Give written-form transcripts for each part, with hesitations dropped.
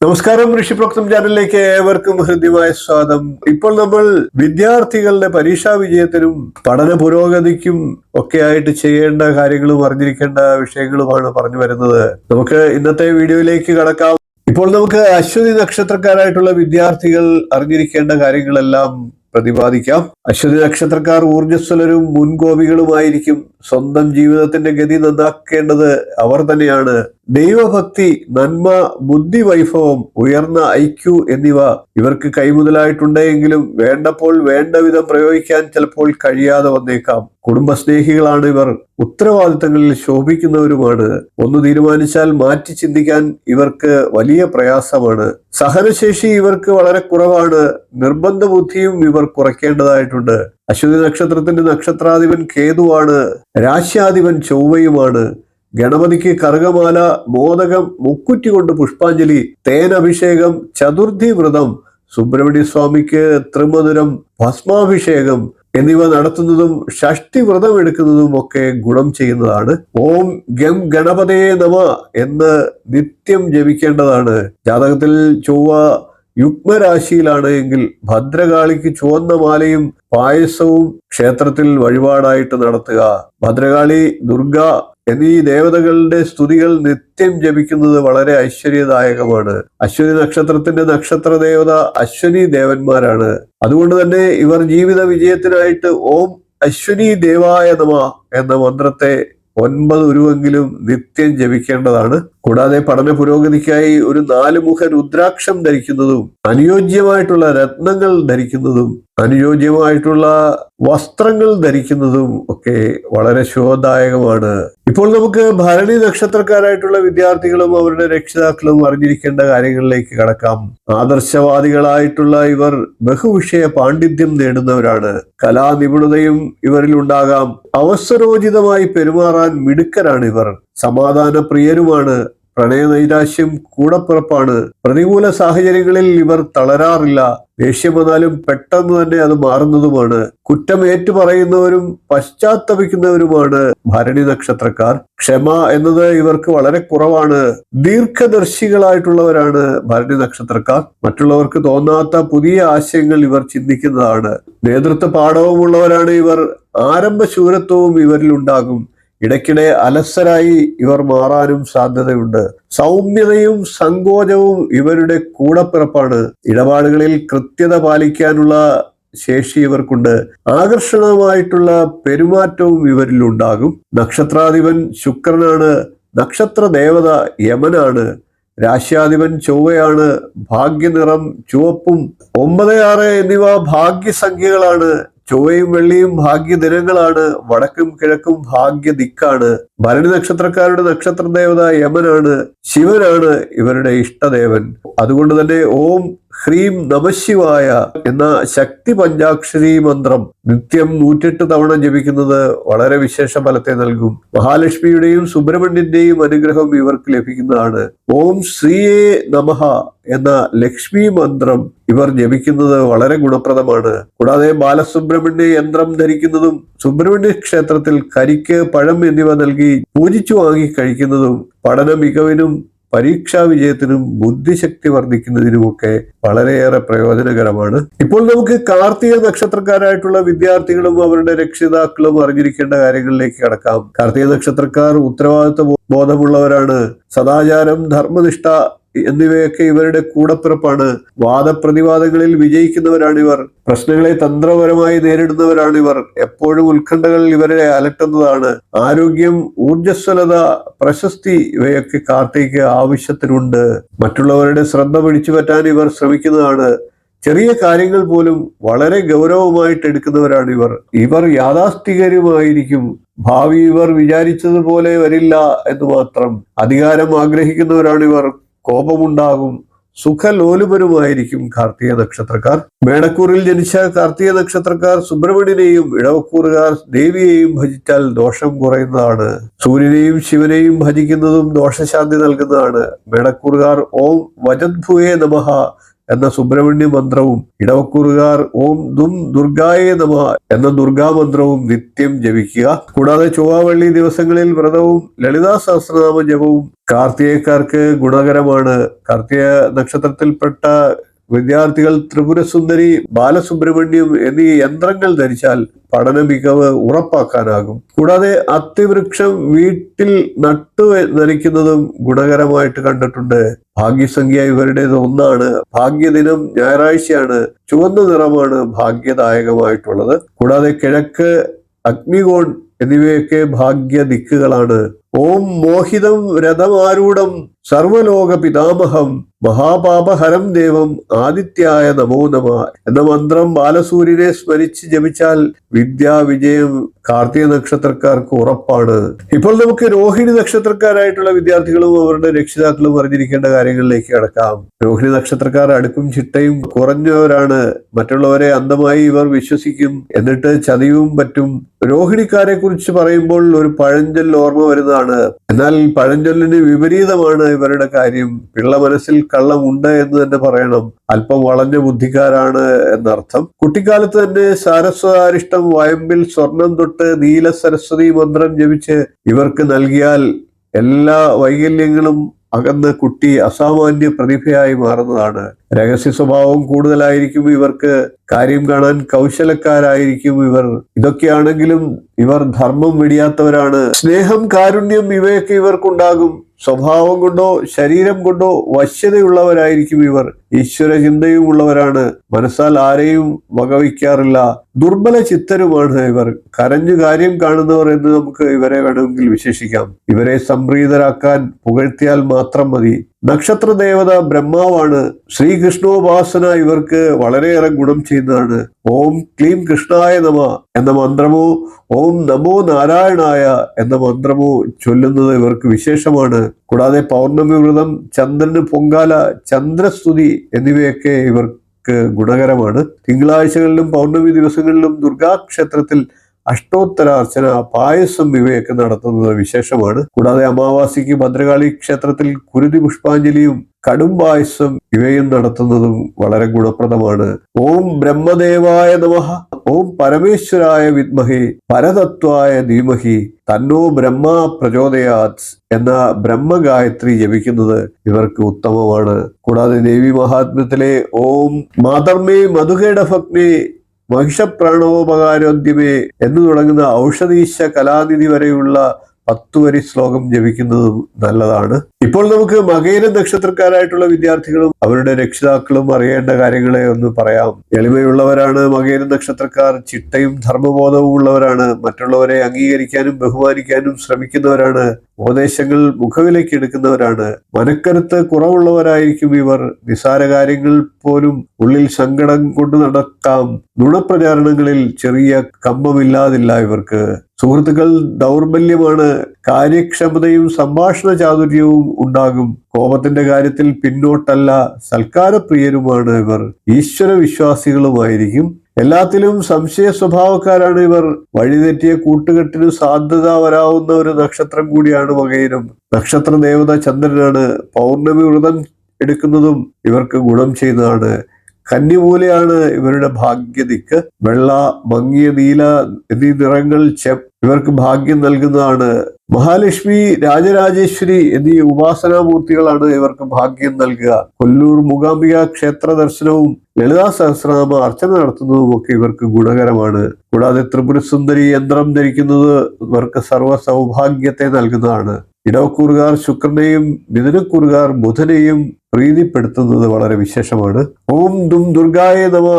നമസ്കാരം, ഋഷിപ്രോക്തം ചാനലിലേക്ക് ഏവർക്കും ഹൃദ്യമായ സ്വാഗതം. ഇപ്പോൾ നമ്മൾ വിദ്യാർത്ഥികളുടെ പരീക്ഷാ വിജയത്തിനും പഠന പുരോഗതിക്കും ഒക്കെ ആയിട്ട് ചെയ്യേണ്ട കാര്യങ്ങളും അറിഞ്ഞിരിക്കേണ്ട വിഷയങ്ങളുമാണ് പറഞ്ഞു വരുന്നത്. നമുക്ക് ഇന്നത്തെ വീഡിയോയിലേക്ക് കടക്കാം. ഇപ്പോൾ നമുക്ക് അശ്വതി നക്ഷത്രക്കാരായിട്ടുള്ള വിദ്യാർത്ഥികൾ അറിഞ്ഞിരിക്കേണ്ട കാര്യങ്ങളെല്ലാം പ്രതിപാദിക്കാം. അശ്വതി നക്ഷത്രക്കാർ ഊർജ്ജസ്വലരും മുൻകോപികളുമായിരിക്കും. സ്വന്തം ജീവിതത്തിന്റെ ഗതി നന്നാക്കേണ്ടത് അവർ തന്നെയാണ്. ദൈവഭക്തി, നന്മ, ബുദ്ധി വൈഭവം, ഉയർന്ന ഐക്യു എന്നിവ ഇവർക്ക് കൈമുതലായിട്ടുണ്ടെങ്കിലും വേണ്ടപ്പോൾ വേണ്ട വിധം പ്രയോഗിക്കാൻ ചിലപ്പോൾ കഴിയാതെ വന്നേക്കാം. കുടുംബസ്നേഹികളാണ് ഇവർ. ഉത്തരവാദിത്തങ്ങളിൽ ശോഭിക്കുന്നവരുമാണ്. ഒന്ന് തീരുമാനിച്ചാൽ മാറ്റി ചിന്തിക്കാൻ ഇവർക്ക് വലിയ പ്രയാസമാണ്. സഹനശേഷി ഇവർക്ക് വളരെ കുറവാണ്. നിർബന്ധ ബുദ്ധിയും ഇവർ കുറയ്ക്കേണ്ടതായിട്ടുണ്ട്. അശ്വതി നക്ഷത്രത്തിന്റെ നക്ഷത്രാധിപൻ കേതുവാണ്. രാശ്യാധിപൻ ചൊവ്വയുമാണ്. ഗണപതിക്ക് കറുകമാല, മോദകം, മുക്കുറ്റി കൊണ്ട് പുഷ്പാഞ്ജലി, തേനഭിഷേകം, ചതുർത്ഥി വ്രതം, സുബ്രഹ്മണ്യ സ്വാമിക്ക് ത്രിമധുരം, ഭസ്മാഭിഷേകം എന്നിവ നടത്തുന്നതും ഷഷ്ടി വ്രതം എടുക്കുന്നതും ഒക്കെ ഗുണം ചെയ്യുന്നതാണ്. ഓം ഗം ഗണപതയെ നമ എന്ന് നിത്യം ജപിക്കേണ്ടതാണ്. ജാതകത്തിൽ ചൊവ്വ യുഗ്മരാശിയിലാണ് എങ്കിൽ ഭദ്രകാളിക്ക് ചുവന്ന മാലയും പായസവും ക്ഷേത്രത്തിൽ വഴിപാടായിട്ട് നടത്തുക. ഭദ്രകാളി, ദുർഗ എന്നീ ദേവതകളുടെ സ്തുതികൾ നിത്യം ജപിക്കുന്നത് വളരെ ഐശ്വര്യദായകമാണ്. അശ്വതി നക്ഷത്രത്തിന്റെ നക്ഷത്ര ദേവത അശ്വനി ദേവന്മാരാണ്. അതുകൊണ്ട് തന്നെ ഇവർ ജീവിത വിജയത്തിനായിട്ട് ഓം അശ്വനി ദേവായ നമ എന്ന മന്ത്രത്തെ 9 ഉരുവെങ്കിലും നിത്യം ജപിക്കേണ്ടതാണ്. കൂടാതെ പഠന പുരോഗതിക്കായി ഒരു 4 മുഖ രുദ്രാക്ഷം ധരിക്കുന്നതും അനുയോജ്യമായിട്ടുള്ള രത്നങ്ങൾ ധരിക്കുന്നതും അനുയോജ്യമായിട്ടുള്ള വസ്ത്രങ്ങൾ ധരിക്കുന്നതും ഒക്കെ വളരെ ശുഭദായകമാണ്. ഇപ്പോൾ നമുക്ക് ഭരണി നക്ഷത്രക്കാരായിട്ടുള്ള വിദ്യാർത്ഥികളും അവരുടെ രക്ഷിതാക്കളും അറിഞ്ഞിരിക്കേണ്ട കാര്യങ്ങളിലേക്ക് കടക്കാം. ആദർശവാദികളായിട്ടുള്ള ഇവർ ബഹുവിഷയ പാണ്ഡിത്യം നേടുന്നവരാണ്. കലാനിപുണതയും ഇവരിൽ ഉണ്ടാകാം. അവസരോചിതമായി പെരുമാറാൻ മിടുക്കരാണ് ഇവർ. സമാധാന പ്രിയരുമാണ്. പ്രണയനൈരാശ്യം കൂടപ്പിറപ്പാണ്. പ്രതികൂല സാഹചര്യങ്ങളിൽ ഇവർ തളരാറില്ല. ദേഷ്യം വന്നാലും പെട്ടെന്ന് തന്നെ അത് മാറുന്നതുമാണ്. കുറ്റം ഏറ്റുപറയുന്നവരും പശ്ചാത്തപിക്കുന്നവരുമാണ് ഭരണി നക്ഷത്രക്കാർ. ക്ഷമ എന്നത് ഇവർക്ക് വളരെ കുറവാണ്. ദീർഘദർശികളായിട്ടുള്ളവരാണ് ഭരണി നക്ഷത്രക്കാർ. മറ്റുള്ളവർക്ക് തോന്നാത്ത പുതിയ ആശയങ്ങൾ ഇവർ ചിന്തിക്കുന്നതാണ്. നേതൃത്വ പാഠവുമുള്ളവരാണ് ഇവർ. ആരംഭശൂരത്വവും ഇവരിൽ ഉണ്ടാകും. ഇടയ്ക്കിടെ അലസരായി ഇവർ മാറാനും സാധ്യതയുണ്ട്. സൗമ്യതയും സങ്കോചവും ഇവരുടെ കൂടപ്പിറപ്പാണ്. ഇടപാടുകളിൽ കൃത്യത പാലിക്കാനുള്ള ശേഷി ഇവർക്കുണ്ട്. ആകർഷണമായിട്ടുള്ള പെരുമാറ്റവും ഇവരിൽ ഉണ്ടാകും. നക്ഷത്രാധിപൻ ശുക്രനാണ്. നക്ഷത്ര ദേവത യമനാണ്. രാശ്യാധിപൻ ചൊവ്വയാണ്. ഭാഗ്യനിറം ചുവപ്പും 9, 6 എന്നിവ ഭാഗ്യസംഖ്യകളാണ്. ചൊവ്വയും വെള്ളിയും ഭാഗ്യദിനങ്ങളാണ്. വടക്കും കിഴക്കും ഭാഗ്യ ദിക്കാണ്. ഭരണി നക്ഷത്രക്കാരുടെ നക്ഷത്ര ദേവത യമനാണ്. ശിവനാണ് ഇവരുടെ ഇഷ്ടദേവൻ. അതുകൊണ്ട് തന്നെ ഓം ഹ്രീം നമശിവായ എന്ന ശക്തി പഞ്ചാക്ഷരി മന്ത്രം നിത്യം 108 തവണ ജപിക്കുന്നത് വളരെ വിശേഷ ഫലത്തെ നൽകും. മഹാലക്ഷ്മിയുടെയും സുബ്രഹ്മണ്യന്റെയും അനുഗ്രഹം ഇവർക്ക് ലഭിക്കുന്നതാണ്. ഓം ശ്രീയേ നമഃ എന്ന ലക്ഷ്മി മന്ത്രം ഇവർ ജപിക്കുന്നത് വളരെ ഗുണപ്രദമാണ്. കൂടാതെ ബാലസുബ്രഹ്മണ്യ യന്ത്രം ധരിക്കുന്നതും സുബ്രഹ്മണ്യ ക്ഷേത്രത്തിൽ കരിക്ക്, പഴം എന്നിവ നൽകി പൂജിച്ചു വാങ്ങി കഴിക്കുന്നതും പഠന മികവിനും പരീക്ഷാ വിജയത്തിനും ബുദ്ധിശക്തി വർദ്ധിക്കുന്നതിനുമൊക്കെ വളരെയേറെ പ്രയോജനകരമാണ്. ഇപ്പോൾ നമുക്ക് കാർത്തിക നക്ഷത്രക്കാരായിട്ടുള്ള വിദ്യാർത്ഥികളും അവരുടെ രക്ഷിതാക്കളും അറിഞ്ഞിരിക്കേണ്ട കാര്യങ്ങളിലേക്ക് കടക്കാം. കാർത്തിക നക്ഷത്രക്കാർ ഉത്തരവാദിത്വ ബോധമുള്ളവരാണ്. സദാചാരം, ധർമ്മനിഷ്ഠ എന്നിവയൊക്കെ ഇവരുടെ കൂടപ്പിറപ്പാണ്. വാദപ്രതിവാദങ്ങളിൽ വിജയിക്കുന്നവരാണിവർ. പ്രശ്നങ്ങളെ തന്ത്രപരമായി നേരിടുന്നവരാണിവർ. എപ്പോഴും ഉത്കണ്ഠകൾ ഇവരെ അലട്ടുന്നതാണ്. ആരോഗ്യം, ഊർജ്ജസ്വലത, പ്രശസ്തി ഇവയൊക്കെ കാർത്തിക ആവശ്യത്തിനുണ്ട്. മറ്റുള്ളവരുടെ ശ്രദ്ധ പിടിച്ചു പറ്റാൻ ഇവർ ശ്രമിക്കുന്നതാണ്. ചെറിയ കാര്യങ്ങൾ പോലും വളരെ ഗൗരവമായിട്ട് എടുക്കുന്നവരാണ് ഇവർ. ഇവർ യാഥാസ്ഥികരുമായിരിക്കും. ഭാവി ഇവർ വിചാരിച്ചതുപോലെ വരില്ല എന്ന് മാത്രം. അധികാരം ആഗ്രഹിക്കുന്നവരാണ് ഇവർ. കോപമുണ്ടാകും. സുഖലോലുപരുമായിരിക്കും കാർത്തിക നക്ഷത്രക്കാർ. മേടക്കൂറിൽ ജനിച്ച കാർത്തിക നക്ഷത്രക്കാർ സുബ്രഹ്മണ്യനെയും ഇടവക്കൂറുകാർ ദേവിയെയും ഭജിച്ചാൽ ദോഷം കുറയുന്നതാണ്. സൂര്യനെയും ശിവനെയും ഭജിക്കുന്നതും ദോഷശാന്തി നൽകുന്നതാണ്. മേടക്കൂറുകാർ ഓം വജദ്ഭുവേ നമഃ എന്ന സുബ്രഹ്മണ്യ മന്ത്രവും ഇടവക്കൂറുകാർ ഓം ദും ദുർഗായേ നമഃ എന്ന ദുർഗാ മന്ത്രവും നിത്യം ജപിക്കുക. കൂടാതെ ചൊവ്വ വെള്ളി ദിവസങ്ങളിൽ വ്രതവും ലളിതാ സഹസ്രനാമ ജപവും കാർത്തികക്കാർക്ക് ഗുണകരമാണ്. കാർത്തിക നക്ഷത്രത്തിൽപ്പെട്ട വിദ്യാർത്ഥികൾ ത്രിപുരസുന്ദരി, ബാലസുബ്രഹ്മണ്യം എന്നീ യന്ത്രങ്ങൾ ധരിച്ചാൽ പഠന മികവ് ഉറപ്പാക്കാനാകും. കൂടാതെ അത്തിവൃക്ഷം വീട്ടിൽ നട്ടു നനയ്ക്കുന്നതും ഗുണകരമായിട്ട് കണ്ടിട്ടുണ്ട്. ഭാഗ്യസംഖ്യ ഇവരുടേത് 1 ഭാഗ്യദിനം ഞായറാഴ്ചയാണ്. ചുവന്ന നിറമാണ് ഭാഗ്യദായകമായിട്ടുള്ളത്. കൂടാതെ കിഴക്ക്, അഗ്നികോൺ എന്നിവയൊക്കെ ഭാഗ്യ ദിക്കുകളാണ്. ഓം മോഹിതം രഥമാരൂഢം സർവലോക പിതാമഹം മഹാപാപഹരം ദേവം ആദിത്യായ നമോ നമ എന്ന മന്ത്രം ബാലസൂര്യനെ സ്മരിച്ച് ജപിച്ചാൽ വിദ്യാവിജയം കാർത്തിക നക്ഷത്രക്കാർക്ക് ഉറപ്പാണ്. ഇപ്പോൾ നമുക്ക് രോഹിണി നക്ഷത്രക്കാരായിട്ടുള്ള വിദ്യാർത്ഥികളും അവരുടെ രക്ഷിതാക്കളും അറിഞ്ഞിരിക്കേണ്ട കാര്യങ്ങളിലേക്ക് കടക്കാം. രോഹിണി നക്ഷത്രക്കാർ അടുക്കും ചിട്ടയും കുറഞ്ഞവരാണ്. മറ്റുള്ളവരെ അന്ധമായി ഇവർ വിശ്വസിക്കും, എന്നിട്ട് ചതിവും പറ്റും. രോഹിണിക്കാരെ കുറിച്ച് പറയുമ്പോൾ ഒരു പഴഞ്ചൊല്ല് ഓർമ്മ വരുന്നതാണ്. എന്നാൽ പഴഞ്ചൊല്ലിന് വിപരീതമാണ് ഇവരുടെ കാര്യം. പിള്ള മനസ്സിൽ കള്ളമുണ്ട് എന്ന് തന്നെ പറയണം. അല്പം വളഞ്ഞ ബുദ്ധിക്കാരാണ് എന്നർത്ഥം. കുട്ടിക്കാലത്ത് തന്നെ സാരസ്വതാരിഷ്ടം വയമ്പിൽ സ്വർണം തൊട്ട് നീല സരസ്വതി മന്ത്രം ജപിച്ച് ഇവർക്ക് നൽകിയാൽ എല്ലാ വൈകല്യങ്ങളും അകന്ന് കുട്ടി അസാമാന്യ പ്രതിഭയായി മാറുന്നതാണ്. രഹസ്യ സ്വഭാവം കൂടുതലായിരിക്കും ഇവർക്ക്. കാര്യം കാണാൻ കൗശലക്കാരായിരിക്കും ഇവർ. ഇതൊക്കെയാണെങ്കിലും ഇവർ ധർമ്മം വെടിയാത്തവരാണ്. സ്നേഹം, കാരുണ്യം ഇവയൊക്കെ ഇവർക്കുണ്ടാകും. സ്വഭാവം കൊണ്ടോ ശരീരം കൊണ്ടോ വശ്യതയുള്ളവരായിരിക്കും ഇവർ. ഈശ്വര ചിന്തയും ഉള്ളവരാണ്. മനസ്സാൽ ആരെയും വകവയ്ക്കാറില്ല. ദുർബല ചിത്തരുമാണ് ഇവർ. കരഞ്ഞു കാര്യം കാണുന്നവർ എന്ന് നമുക്ക് ഇവരെ വേണമെങ്കിൽ വിശേഷിക്കാം. ഇവരെ സംപ്രീതരാക്കാൻ പുകഴ്ത്തിയാൽ മാത്രം മതി. നക്ഷത്ര ദേവത ബ്രഹ്മാവാണ്. ശ്രീകൃഷ്ണോപാസന ഇവർക്ക് വളരെയേറെ ഗുണം ചെയ്യുന്നതാണ്. ഓം ക്ലീം കൃഷ്ണായ നമ എന്ന മന്ത്രമോ ഓം നമോ നാരായണായ എന്ന മന്ത്രമോ ചൊല്ലുന്നത് ഇവർക്ക് വിശേഷമാണ്. കൂടാതെ പൗർണമി വ്രതം, ചന്ദ്രന് പൊങ്കാല, ചന്ദ്രസ്തുതി എന്നിവയൊക്കെ ഇവർക്ക് ഗുണകരമാണ്. തിങ്കളാഴ്ചകളിലും പൗർണമി ദിവസങ്ങളിലും ദുർഗാക്ഷേത്രത്തിൽ അഷ്ടോത്തരാർച്ചന, പായസം ഇവയൊക്കെ നടത്തുന്നത് വിശേഷമാണ്. കൂടാതെ അമാവാസിക്ക് ഭദ്രകാളി ക്ഷേത്രത്തിൽ കുരുതി പുഷ്പാഞ്ജലിയും കടും പായസം ഇവയും നടത്തുന്നതും വളരെ ഗുണപ്രദമാണ്. ഓം ബ്രഹ്മദേവായ നമഃ ഓം പരമേശ്വരായ വിദ്മഹേ പരതത്വായ ധീമഹി തന്നോ ബ്രഹ്മ പ്രചോദയാത് എന്ന ബ്രഹ്മഗായത്രി ജപിക്കുന്നത് ഇവർക്ക് ഉത്തമമാണ്. കൂടാതെ ദേവി മഹാത്മ്യത്തിലെ ഓം മാതർമേ മധുകേടഭഗ്നേ മഹിഷപ്രാണോപകാരോദ്യമേ എന്ന് തുടങ്ങുന്ന ഔഷധീശ കലാനിധി വരെയുള്ള 10 വരി ശ്ലോകം ജപിക്കുന്നതും നല്ലതാണ്. ഇപ്പോൾ നമുക്ക് മകയിര നക്ഷത്രക്കാരായിട്ടുള്ള വിദ്യാർത്ഥികളും അവരുടെ രക്ഷിതാക്കളും അറിയേണ്ട കാര്യങ്ങളെ ഒന്ന് പറയാം. എളിമയുള്ളവരാണ് മകയിര നക്ഷത്രക്കാർ. ചിട്ടയും ധർമ്മബോധവും ഉള്ളവരാണ്. മറ്റുള്ളവരെ അംഗീകരിക്കാനും ബഹുമാനിക്കാനും ശ്രമിക്കുന്നവരാണ്. ഉപദേശങ്ങൾ മുഖവിലേക്ക് എടുക്കുന്നവരാണ്. മനക്കരുത്ത് കുറവുള്ളവരായിരിക്കും ഇവർ. നിസാര കാര്യങ്ങൾ പോലും ഉള്ളിൽ സങ്കടം കൊണ്ട് നടക്കാം. നുണപ്രചാരണങ്ങളിൽ ചെറിയ കമ്പമില്ലാതില്ല ഇവർക്ക്. സുഹൃത്തുക്കൾ ദൗർബല്യമാണ്. കാര്യക്ഷമതയും സംഭാഷണ ചാതുര്യവും ഉണ്ടാകും. കോപത്തിന്റെ കാര്യത്തിൽ പിന്നോട്ടല്ല. സൽക്കാരപ്രിയരുമാണ് ഇവർ. ഈശ്വര വിശ്വാസികളുമായിരിക്കും. എല്ലാത്തിലും സംശയ സ്വഭാവക്കാരാണ് ഇവർ. വഴിതെറ്റിയ കൂട്ടുകെട്ടിന് സാധ്യത വരാവുന്ന ഒരു നക്ഷത്രം കൂടിയാണ് മകയിരം. നക്ഷത്ര ദേവത ചന്ദ്രനാണ്. പൗർണമി വ്രതം എടുക്കുന്നതും ഇവർക്ക് ഗുണം ചെയ്യുന്നതാണ്. കന്നിമൂലയാണ് ഇവരുടെ ഭാഗ്യദിക്ക്. വെള്ള, മങ്ങിയ നീല എന്നീ നിറങ്ങൾ ഇവർക്ക് ഭാഗ്യം നൽകുന്നതാണ്. മഹാലക്ഷ്മി, രാജരാജേശ്വരി എന്നീ ഉപാസനാമൂർത്തികളാണ് ഇവർക്ക് ഭാഗ്യം നൽകുക. കൊല്ലൂർ മൂകാംബിക ക്ഷേത്ര ദർശനവും ലളിതാ സഹസ്രനാമ അർച്ചന നടത്തുന്നതും ഒക്കെ ഇവർക്ക് ഗുണകരമാണ്. കൂടാതെ ത്രിപുരസുന്ദരി യന്ത്രം ധരിക്കുന്നത് ഇവർക്ക് സർവ്വ സൗഭാഗ്യത്തെ നൽകുന്നതാണ്. ഇടവക്കൂറുകാർ ശുക്രനെയും മിഥുനക്കൂറുകാർ ബുധനെയും പ്രീതിപ്പെടുത്തുന്നത് വളരെ വിശേഷമാണ്. ഓം ദും ദുർഗായ നമ,